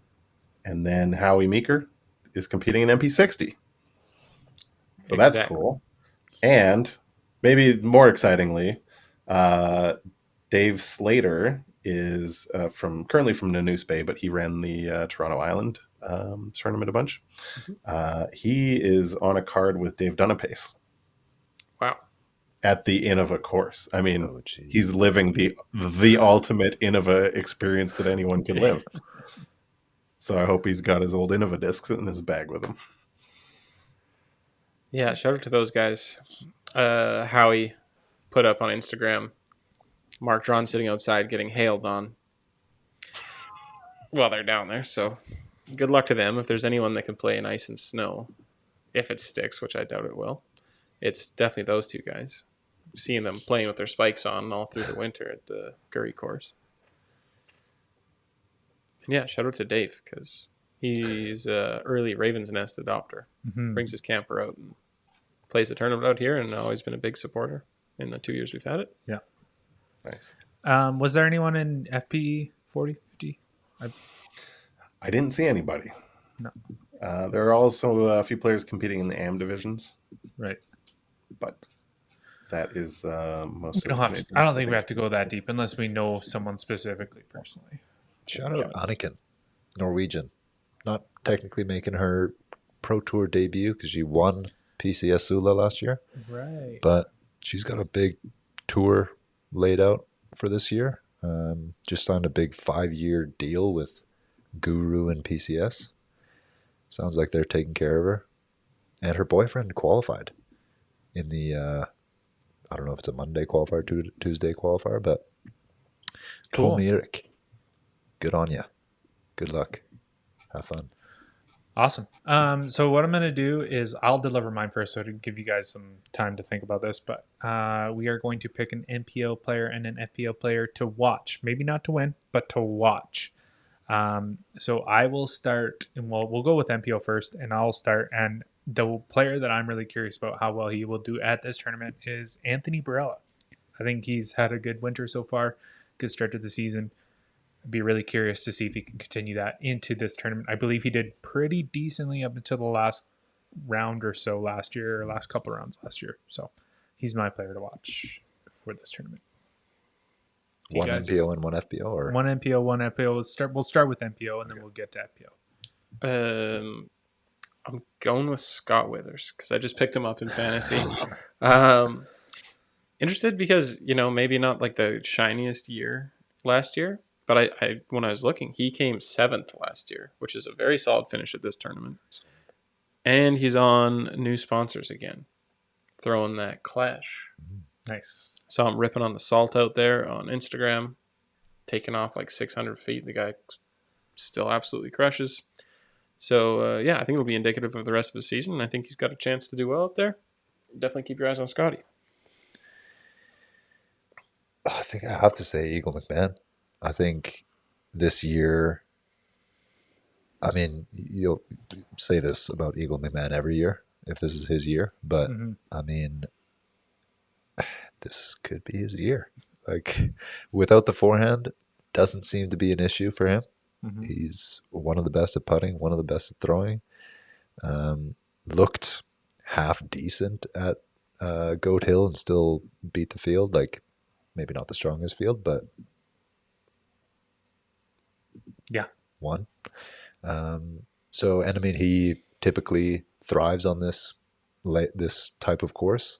Speaker 5: then Howie Meeker is competing in MP60. So that's
Speaker 3: Exactly.
Speaker 5: cool. And maybe more excitingly, Dave Slater is currently from Nanoose Bay, but he ran the Toronto Island tournament a bunch. He is on a card with Dave Dunapace
Speaker 3: Wow.
Speaker 5: at the Innova course. I mean,
Speaker 4: Oh, geez.
Speaker 5: he's living the ultimate Innova experience that anyone can live. So I hope he's got his old Innova discs in his bag with him.
Speaker 3: Yeah, shout out to those guys. Howie put up on Instagram Mark Drawn sitting outside getting hailed on while they're down there. So good luck to them. If there's anyone that can play in ice and snow, if it sticks, which I doubt it will, it's definitely those two guys. Seeing them playing with their spikes on all through the winter at the Gurry course. And yeah, shout out to Dave, because he's an early Raven's Nest adopter.
Speaker 2: Mhm.
Speaker 3: Brings his camper out and plays the tournament out here, and always been a big supporter in the 2 years we've had it.
Speaker 5: Nice.
Speaker 2: Was there anyone in FPE 40, 50?
Speaker 5: I didn't see anybody.
Speaker 2: No.
Speaker 5: There are also a few players competing in the AM divisions,
Speaker 2: Right.
Speaker 5: but that is most
Speaker 2: We don't have to, I don't think we have to go that deep unless we know someone specifically personally.
Speaker 4: Shout out Anniken, Norwegian. Not technically making her Pro Tour debut because she won PCS Sula last year,
Speaker 2: Right.
Speaker 4: but she's got a big tour laid out for this year. Just signed a big 5-year deal with Guru and PCS. Sounds like they're taking care of her. And her boyfriend qualified in the, I don't know if it's a Monday qualifier, Tuesday qualifier, but
Speaker 2: Cool.
Speaker 4: Tom Erik, good on you. Good luck. Have fun.
Speaker 2: Awesome. So what I'm going to do is I'll deliver mine first, so to give you guys some time to think about this. But we are going to pick an NPO player and an FPO player to watch. Maybe not to win, but to watch. So I will start, and we'll go with NPO first, and I'll start. And the player that I'm really curious about how well he will do at this tournament is Anthony Barella. I think he's had a good winter so far, good start to the season. I'd be really curious to see if he can continue that into this tournament. I believe he did pretty decently up until the last round or so last year, or last couple of rounds last year. So he's my player to watch for this tournament. You
Speaker 4: One
Speaker 2: guys-
Speaker 4: NPO and one FPO, or
Speaker 2: One NPO, one FPO. We'll start with NPO, and then we'll get to FPO.
Speaker 3: I'm going with Scott Withers because I just picked him up in fantasy. Interested because, maybe not like the shiniest year last year, but I when I was looking, he came 7th last year, which is a very solid finish at this tournament. And he's on new sponsors again, throwing that Clash.
Speaker 2: Nice.
Speaker 3: Saw him ripping on the salt out there on Instagram, taking off like 600 feet. The guy still absolutely crushes. So, I think it'll be indicative of the rest of the season. And I think he's got a chance to do well out there. Definitely keep your eyes on Scotty.
Speaker 4: I think I have to say Eagle McMahon. I think this year, I mean, you'll say this about Eagle McMahon every year if this is his year, but I mean, this could be his year. Like, without the forehand, doesn't seem to be an issue for him. He's one of the best at putting, one of the best at throwing. Looked half decent at Goat Hill and still beat the field. Like, maybe not the strongest field, but won. So, and I mean, he typically thrives on this type of course.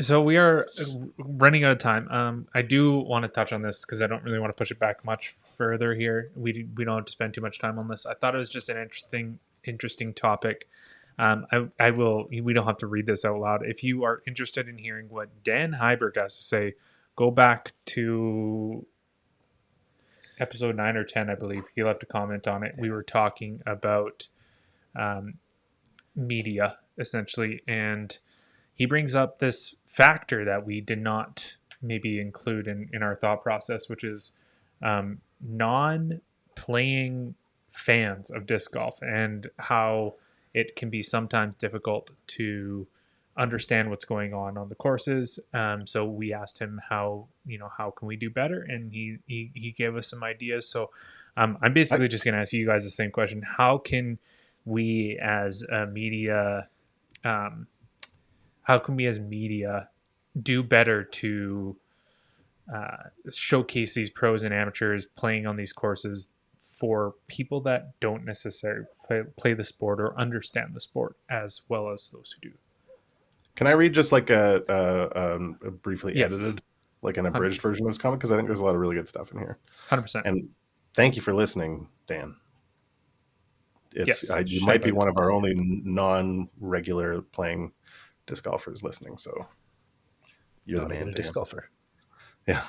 Speaker 2: So we are running out of time. I do want to touch on this because I don't really want to push it back much further here. We don't have to spend too much time on this. I thought it was just an interesting topic. I will. We don't have to read this out loud. If you are interested in hearing what Dan Heiberg has to say, go back to episode 9 or 10, I believe. He left a comment on it. We were talking about media essentially, and he brings up this factor that we did not maybe include in our thought process, which is non-playing fans of disc golf and how it can be sometimes difficult to understand what's going on the courses. So we asked him how can we do better, and he gave us some ideas. So I'm basically just going to ask you guys the same question: how can we as a media do better to showcase these pros and amateurs playing on these courses for people that don't necessarily play the sport or understand the sport as well as those who do?
Speaker 5: Can I read just like a briefly
Speaker 2: Yes.
Speaker 5: edited, like an abridged version of this comic? Because I think there's a lot of really good stuff in here.
Speaker 2: 100%.
Speaker 5: And thank you for listening, Dan.
Speaker 2: Yes.
Speaker 5: You might be one of our only non-regular playing disc golfers listening, so you're
Speaker 4: Not
Speaker 5: the man,
Speaker 4: even a disc golfer.
Speaker 5: Yeah.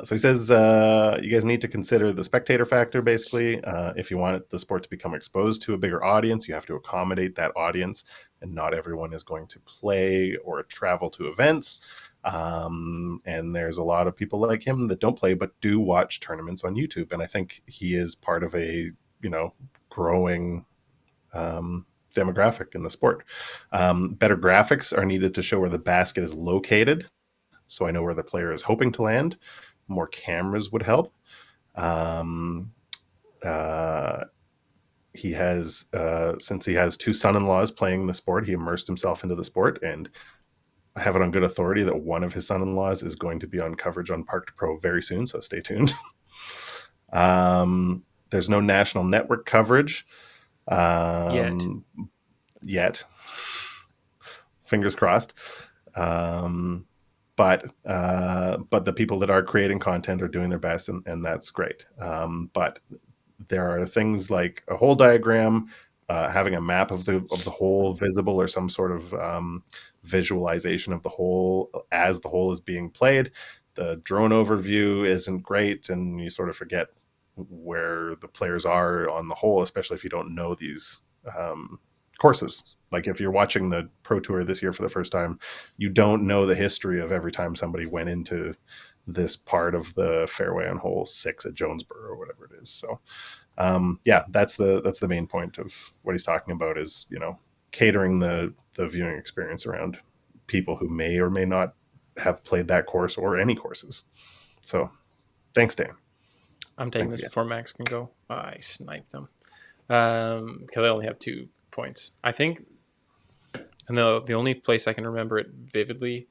Speaker 5: So he says you guys need to consider the spectator factor, basically. If you want the sport to become exposed to a bigger audience, you have to accommodate that audience, and not everyone is going to play or travel to events. And there's a lot of people like him that don't play but do watch tournaments on YouTube, and I think he is part of a growing demographic in the sport. Better graphics are needed to show where the basket is located, so I know where the player is hoping to land. More cameras would help. He has, since he has two son-in-laws playing the sport, he immersed himself into the sport, and I have it on good authority that one of his son-in-laws is going to be on coverage on Park to Pro very soon, so stay tuned. There's no national network coverage yet. Fingers crossed. But the people that are creating content are doing their best, and that's great. But there are things like a hole diagram, having a map of the hole visible, or some sort of visualization of the hole as the hole is being played. The drone overview isn't great, and you sort of forget where the players are on the hole, especially if you don't know these courses. Like if you're watching the Pro Tour this year for the first time, you don't know the history of every time somebody went into this part of the fairway on hole 6 at Jonesboro or whatever it is. So that's the main point of what he's talking about, is catering the viewing experience around people who may or may not have played that course or any courses. So thanks, Dan.
Speaker 3: I'm taking this before Max can go. I sniped him because I only have 2 points. I think, and the only place I can remember it vividly,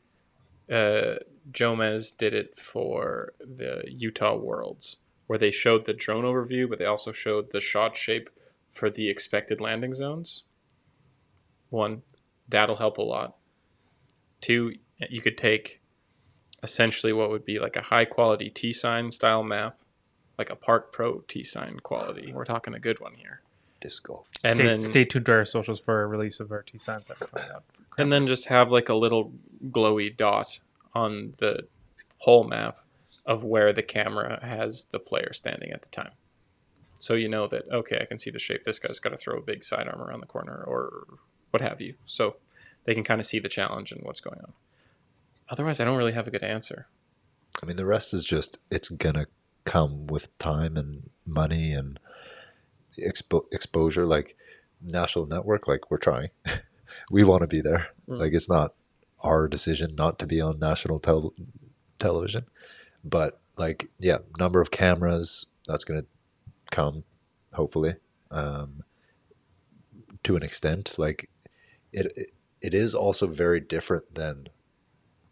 Speaker 3: Jomez did it for the Utah Worlds, where they showed the drone overview, but they also showed the shot shape for the expected landing zones. 1, that'll help a lot. 2, you could take essentially what would be like a high quality T-sign style map, like a Park Pro T-sign quality. We're talking a good one here.
Speaker 4: Disc golf.
Speaker 2: And stay tuned to our socials for a release of our T-signs that are coming out.
Speaker 3: And then just have like a little glowy dot on the whole map of where the camera has the player standing at the time. So you know that, okay, I can see the shape. This guy's got to throw a big sidearm around the corner or what have you. So they can kind of see the challenge and what's going on. Otherwise, I don't really have a good answer.
Speaker 4: I mean, the rest is just, it's going to come with time and money and exposure. Like national network, like we're trying. We want to be there. Like it's not our decision not to be on national television. But like, yeah, number of cameras, that's going to come, hopefully, to an extent. Like it is also very different than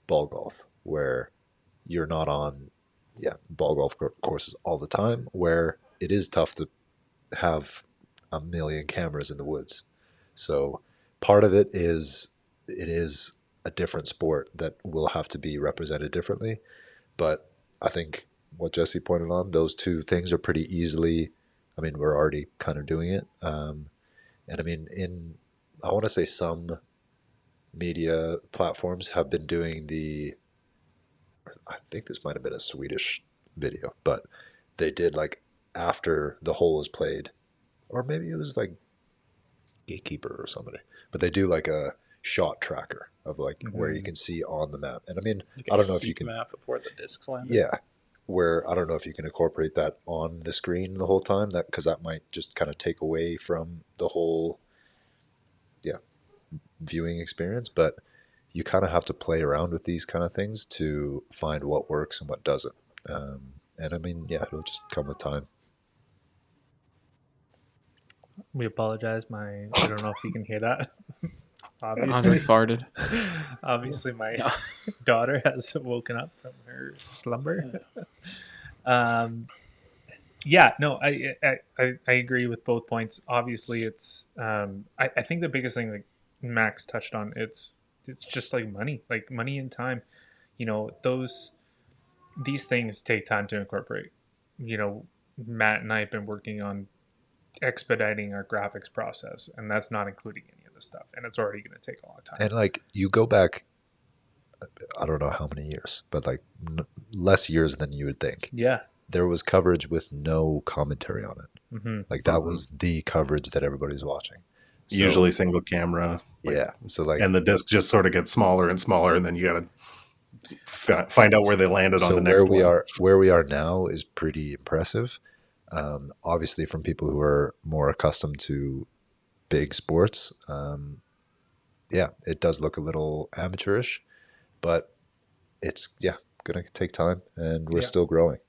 Speaker 4: ball golf, where you're not on ball golf courses all the time, where it is tough to have a million cameras in the woods. So part of it is a a different sport that will have to be represented differently. But I think what Jesse pointed on, those two things are pretty easily, I mean, we're already kind of doing it. And I mean, I want to say some media platforms have been doing I think this might have been a Swedish video, but they did like after the hole is played, or maybe it was like Gatekeeper or somebody, but they do like a shot tracker of like where you can see on the map. And I mean,
Speaker 3: Like
Speaker 4: I don't know if you can
Speaker 3: map before the discs land.
Speaker 4: yeah, where I don't know if you can incorporate that on the screen the whole time, that because that might just kind of take away from the whole viewing experience. But you kind of have to play around with these kind of things to find what works and what doesn't. And I mean, yeah, it'll just come with time.
Speaker 2: We apologize. I don't know if you can hear that.
Speaker 3: Andre
Speaker 2: Obviously,
Speaker 3: farted.
Speaker 2: obviously, my daughter has woken up from her slumber. Yeah, no, I agree with both points. Obviously, it's I think the biggest thing that Max touched on, it's just like money and time. You know, these things take time to incorporate. You know, Matt and I have been working on expediting our graphics process, and that's not including any of this stuff, and it's already going to take a long time.
Speaker 4: And like you go back, I don't know how many years, but like less years than you would think.
Speaker 2: Yeah.
Speaker 4: There was coverage with no commentary on it.
Speaker 2: Mm-hmm.
Speaker 4: Like that was the coverage that everybody's watching. So,
Speaker 5: Usually single camera.
Speaker 4: yeah. So like,
Speaker 5: and the disc just sort of gets smaller and smaller, and then you got to find out where they landed on the next one.
Speaker 4: Where we are now is pretty impressive. Obviously, from people who are more accustomed to big sports, yeah, it does look a little amateurish, but it's going to take time, and we're still growing.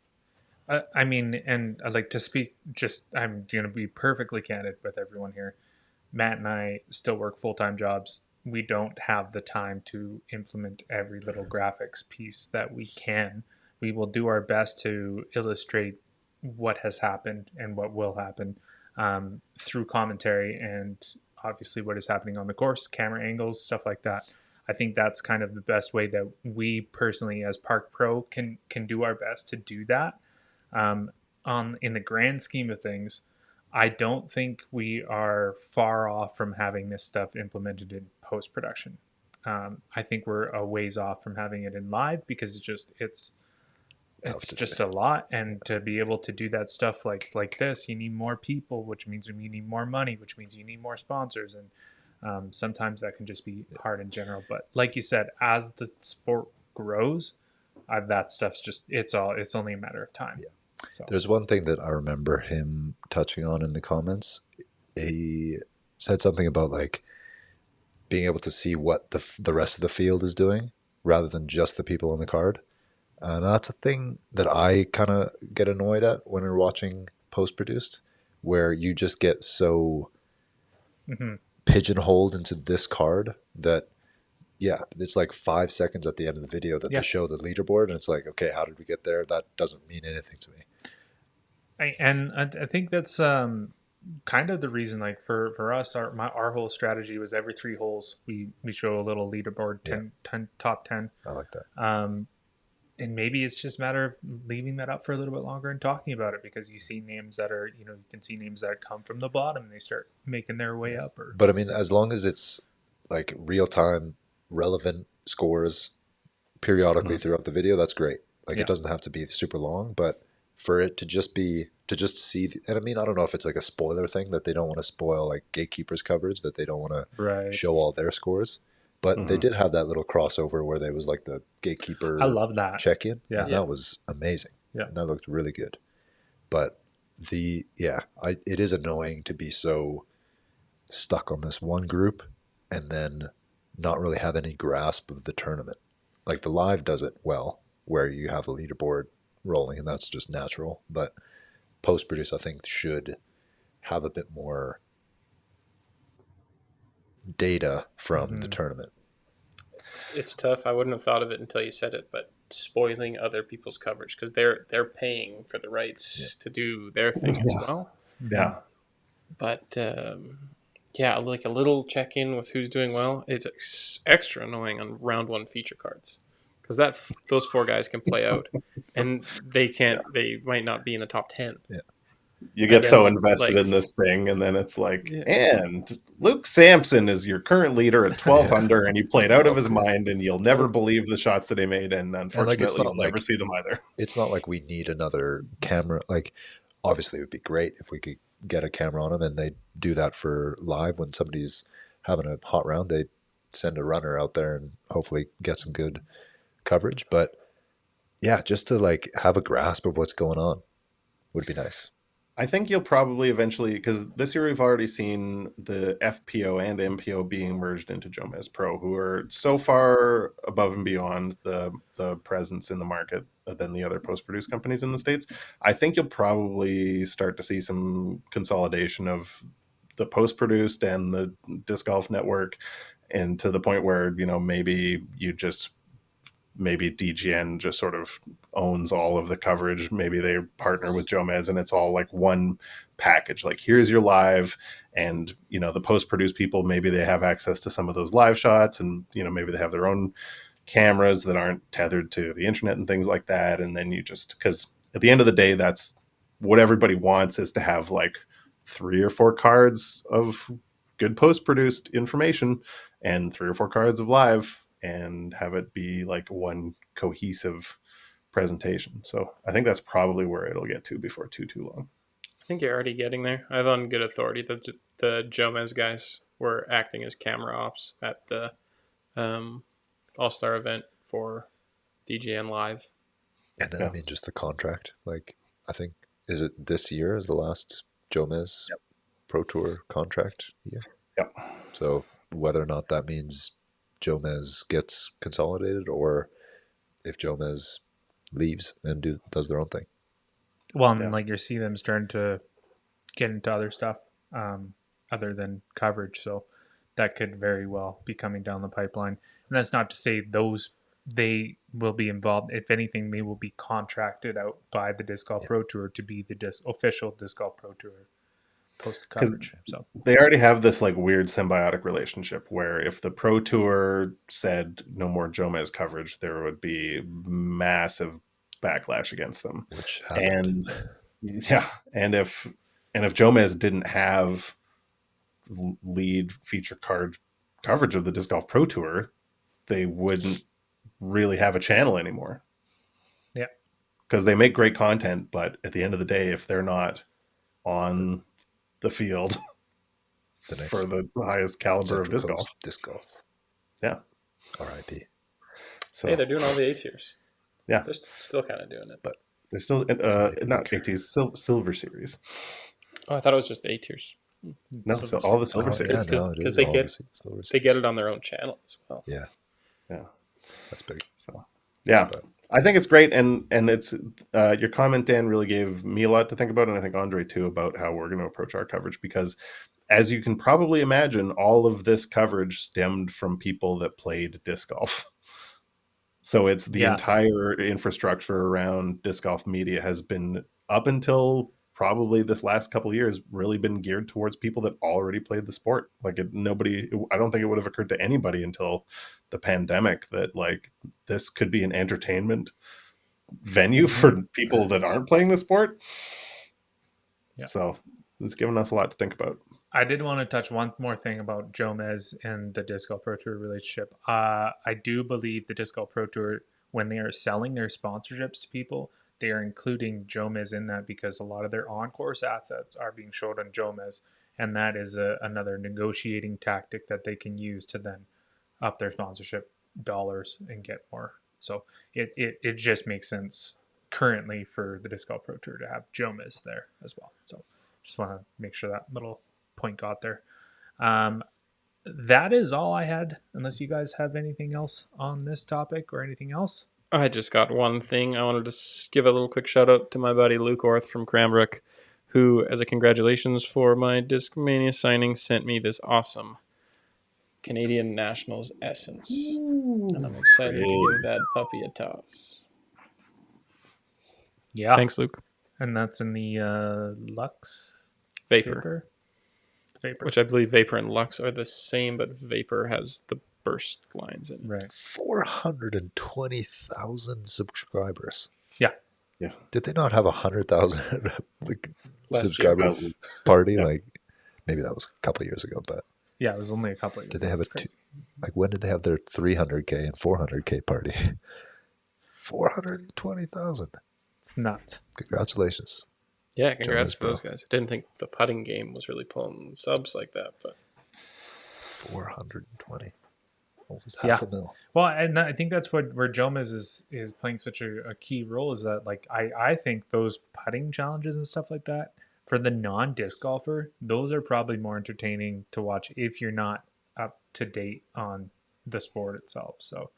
Speaker 2: I mean, and I'd like to speak. I'm going to be perfectly candid with everyone here. Matt and I still work full-time jobs. We don't have the time to implement every little graphics piece that we can. We will do our best to illustrate what has happened and what will happen through commentary and obviously what is happening on the course, camera angles, stuff like that. I think that's kind of the best way that we personally as Park Pro can do our best to do that. In the grand scheme of things, I don't think we are far off from having this stuff implemented in post-production. I think we're a ways off from having it in live because it's just a lot, and to be able to do that stuff like this, you need more people, which means you need more money, which means you need more sponsors, and sometimes that can just be hard in general. But like you said, as the sport grows, that stuff's just it's only a matter of time. So.
Speaker 4: There's one thing that I remember him touching on in the comments. He said something about like being able to see what the rest of the field is doing rather than just the people on the card. And that's a thing that I kind of get annoyed at when we're watching post-produced, where you just get so pigeonholed into this card that, it's like 5 seconds at the end of the video that they show the leaderboard, and it's like, okay, how did we get there? That doesn't mean anything to me.
Speaker 2: I think that's kind of the reason, like for us, our whole strategy was every 3 holes we show a little leaderboard, 10 top 10.
Speaker 4: I like that.
Speaker 2: And maybe it's just a matter of leaving that up for a little bit longer and talking about it, because you see names that are, you can see names that come from the bottom and they start making their way up.
Speaker 4: But I mean, as long as it's like real time, relevant scores periodically throughout the video, that's great. Like it doesn't have to be super long, but for it to just see, and I mean, I don't know if it's like a spoiler thing that they don't want to spoil like Gatekeeper's coverage, that they don't want to show all their scores. But they did have that little crossover where there was like the Gatekeeper
Speaker 2: I love that
Speaker 4: check-in. Yeah. And that was amazing. Yeah. And that looked really good. But it is annoying to be so stuck on this one group and then not really have any grasp of the tournament. Like the live does it well, where you have a leaderboard rolling, and that's just natural. But post-produce, I think, should have a bit more data from the tournament.
Speaker 3: It's tough. I wouldn't have thought of it until you said it, but spoiling other people's coverage, because they're paying for the rights to do their thing as well.
Speaker 5: Yeah.
Speaker 3: But Yeah, like a little check-in with who's doing well. It's extra annoying on round one feature cards because those 4 guys can play out, and they can't. They might not be in the top 10.
Speaker 5: You
Speaker 3: And
Speaker 5: get so
Speaker 3: then,
Speaker 5: invested
Speaker 3: like,
Speaker 5: in this thing, and then it's like,
Speaker 3: yeah,
Speaker 5: and Luke Sampson is your current leader at 12
Speaker 4: Yeah.
Speaker 5: under, and he played out of his
Speaker 4: Okay.
Speaker 5: mind, and you'll never believe the shots that he made, and
Speaker 4: And
Speaker 5: unfortunately,
Speaker 4: not
Speaker 5: you'll never see them either.
Speaker 4: it's not like we need another camera. Like, obviously, it would be great if we could get a camera on them, and they do that for live when somebody's having a hot round. They send a runner out there and hopefully get some good coverage. But yeah, just to like have a grasp of what's going on would be nice.
Speaker 5: I think you'll probably eventually, because this year we've already seen the FPO and MPO being merged into Jomez Pro, who are so far above and beyond the presence in the market than the other post-produced companies in the States. I think you'll probably start to see some consolidation of the post-produced and the disc golf network, and to the point where, you know, maybe DGN just sort of owns all of the coverage. Maybe they partner with Jomez and it's all like one package. Like, here's your live, and, you know, the post-produced people, maybe they have access to some of those live shots, and, you know, maybe they have their own cameras that aren't tethered to the internet and things like that. And then you just, because at the end of the day, that's what everybody wants, is to have like 3 or 4 cards of good post-produced information and 3 or 4 cards of live, and have it be like one cohesive presentation. So I think that's probably where it'll get to before too long.
Speaker 3: I think you're already getting there. I have on good authority that the Jomez guys were acting as camera ops at the All-Star event for DGN Live.
Speaker 4: And then, I mean, just the contract. Like, I think, is it this year is the last Jomez Pro Tour contract year?
Speaker 5: Yep.
Speaker 4: So whether or not that means Jomez gets consolidated, or if Jomez leaves and does their own thing.
Speaker 2: Well, and like you see them starting to get into other stuff other than coverage. So that could very well be coming down the pipeline. And that's not to say they will be involved. If anything, they will be contracted out by the Disc Golf Pro Tour to be the official Disc Golf Pro Tour post coverage. So
Speaker 5: they already have this like weird symbiotic relationship where if the Pro Tour said no more Jomez coverage, there would be massive backlash against them.
Speaker 4: Which happened.
Speaker 5: And if Jomez didn't have lead feature card coverage of the Disc Golf Pro Tour, they wouldn't really have a channel anymore.
Speaker 2: Yeah.
Speaker 5: Because they make great content, but at the end of the day, if they're not on the field for the highest caliber of disc golf. Yeah.
Speaker 4: R.I.P.
Speaker 5: So,
Speaker 3: hey, they're doing all the A tiers.
Speaker 5: Yeah.
Speaker 3: They're still kind of doing it.
Speaker 5: But they're still not ATs, Silver Series.
Speaker 3: Oh, I thought it was just the A tiers.
Speaker 5: No, so all the Silver Series.
Speaker 3: Because they get it on their own channel as well.
Speaker 4: Yeah.
Speaker 5: Yeah.
Speaker 4: That's big.
Speaker 5: So, yeah. But I think it's great, and it's your comment, Dan, really gave me a lot to think about, and I think Andre too, about how we're going to approach our coverage, because as you can probably imagine, all of this coverage stemmed from people that played disc golf. So it's the entire infrastructure around disc golf media has been, up until probably this last couple of years, really been geared towards people that already played the sport. Like I don't think it would have occurred to anybody until the pandemic that like this could be an entertainment venue for people that aren't playing the sport. Yeah. So it's given us a lot to think about.
Speaker 2: I did want to touch one more thing about Jomez and the Disc Golf Pro Tour relationship. I do believe the Disc Golf Pro Tour, when they are selling their sponsorships to people, they are including Jomez in that, because a lot of their on-course assets are being showed on Jomez, and that is another negotiating tactic that they can use to then up their sponsorship dollars and get more. So it just makes sense currently for the Disc Golf Pro Tour to have Jomez there as well. So just want to make sure that little point got there. That is all I had, unless you guys have anything else on this topic or anything else.
Speaker 3: I just got one thing. I wanted to give a little quick shout out to my buddy Luke Orth from Cranbrook, who, as a congratulations for my Discmania signing, sent me this awesome Canadian Nationals Essence. And I'm excited to give that puppy a toss.
Speaker 2: Yeah.
Speaker 3: Thanks, Luke.
Speaker 2: And that's in the Lux
Speaker 3: Vapor.
Speaker 2: Vapor.
Speaker 3: which I believe Vapor and Lux are the same, but Vapor has the burst lines in it.
Speaker 2: Right.
Speaker 4: 420,000 subscribers.
Speaker 2: Yeah.
Speaker 5: Yeah.
Speaker 4: Did they not have 100,000
Speaker 3: Last
Speaker 4: subscriber
Speaker 5: year.
Speaker 4: party?
Speaker 5: Yeah.
Speaker 4: Like maybe that was a couple of years ago, but
Speaker 2: Yeah, it was only a couple of years.
Speaker 4: did they have
Speaker 2: That's
Speaker 4: a
Speaker 2: crazy.
Speaker 4: like when did they have their 300K and 400K party? 420,000.
Speaker 2: It's nuts.
Speaker 4: Congratulations.
Speaker 3: Yeah, congrats
Speaker 4: Jonas,
Speaker 3: to those guys. I didn't think the putting game was really pulling subs like that, but
Speaker 4: 420. Almost
Speaker 2: Yeah.
Speaker 4: half a mil.
Speaker 2: Well, and I think that's where Jomas is playing such a key role, is that like I think those putting challenges and stuff like that for the non-disc golfer, those are probably more entertaining to watch if you're not up to date on the sport itself. So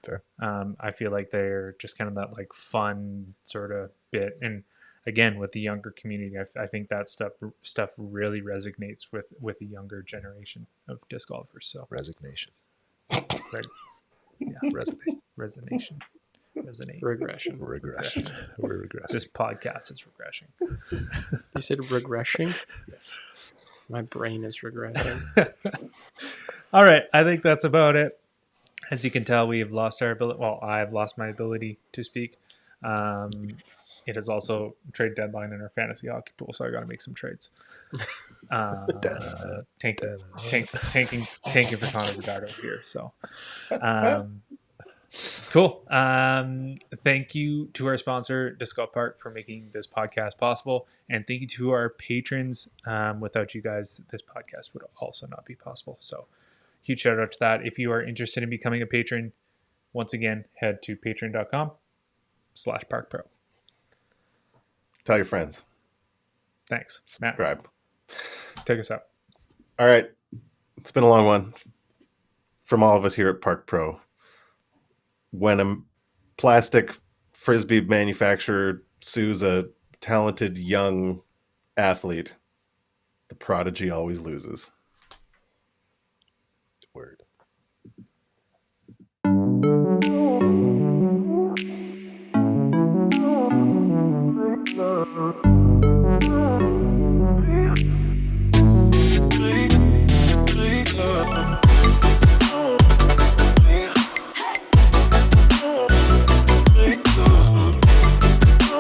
Speaker 4: Fair.
Speaker 2: I feel like they're just kind of that like fun sort of bit. And again, with the younger community, I think that stuff really resonates with the younger generation of disc golfers. So
Speaker 4: Resignation.
Speaker 2: right. Yeah. Resonate.
Speaker 3: regression.
Speaker 4: Regression. We're regressing.
Speaker 2: This podcast is regressing.
Speaker 3: You said regressing?
Speaker 2: Yes.
Speaker 3: My brain is regressing.
Speaker 2: All right. I think that's about it. As you can tell, we have lost our ability. Well, I've lost my ability to speak. It is also trade deadline in our fantasy hockey pool, so I got to make some trades. Tanking for Connor Bedard over here. So, cool. Thank you to our sponsor, DiscGolfPark, for making this podcast possible, and thank you to our patrons. Without you guys, this podcast would also not be possible. So, huge shout out to that. If you are interested in becoming a patron, once again, head to patreon.com/parkpro.
Speaker 5: Tell your friends.
Speaker 2: Thanks, Matt.
Speaker 5: Subscribe.
Speaker 2: Take us out.
Speaker 5: All right. It's been a long one from all of us here at Park Pro. When a plastic frisbee manufacturer sues a talented young athlete, the prodigy always loses.
Speaker 4: Word.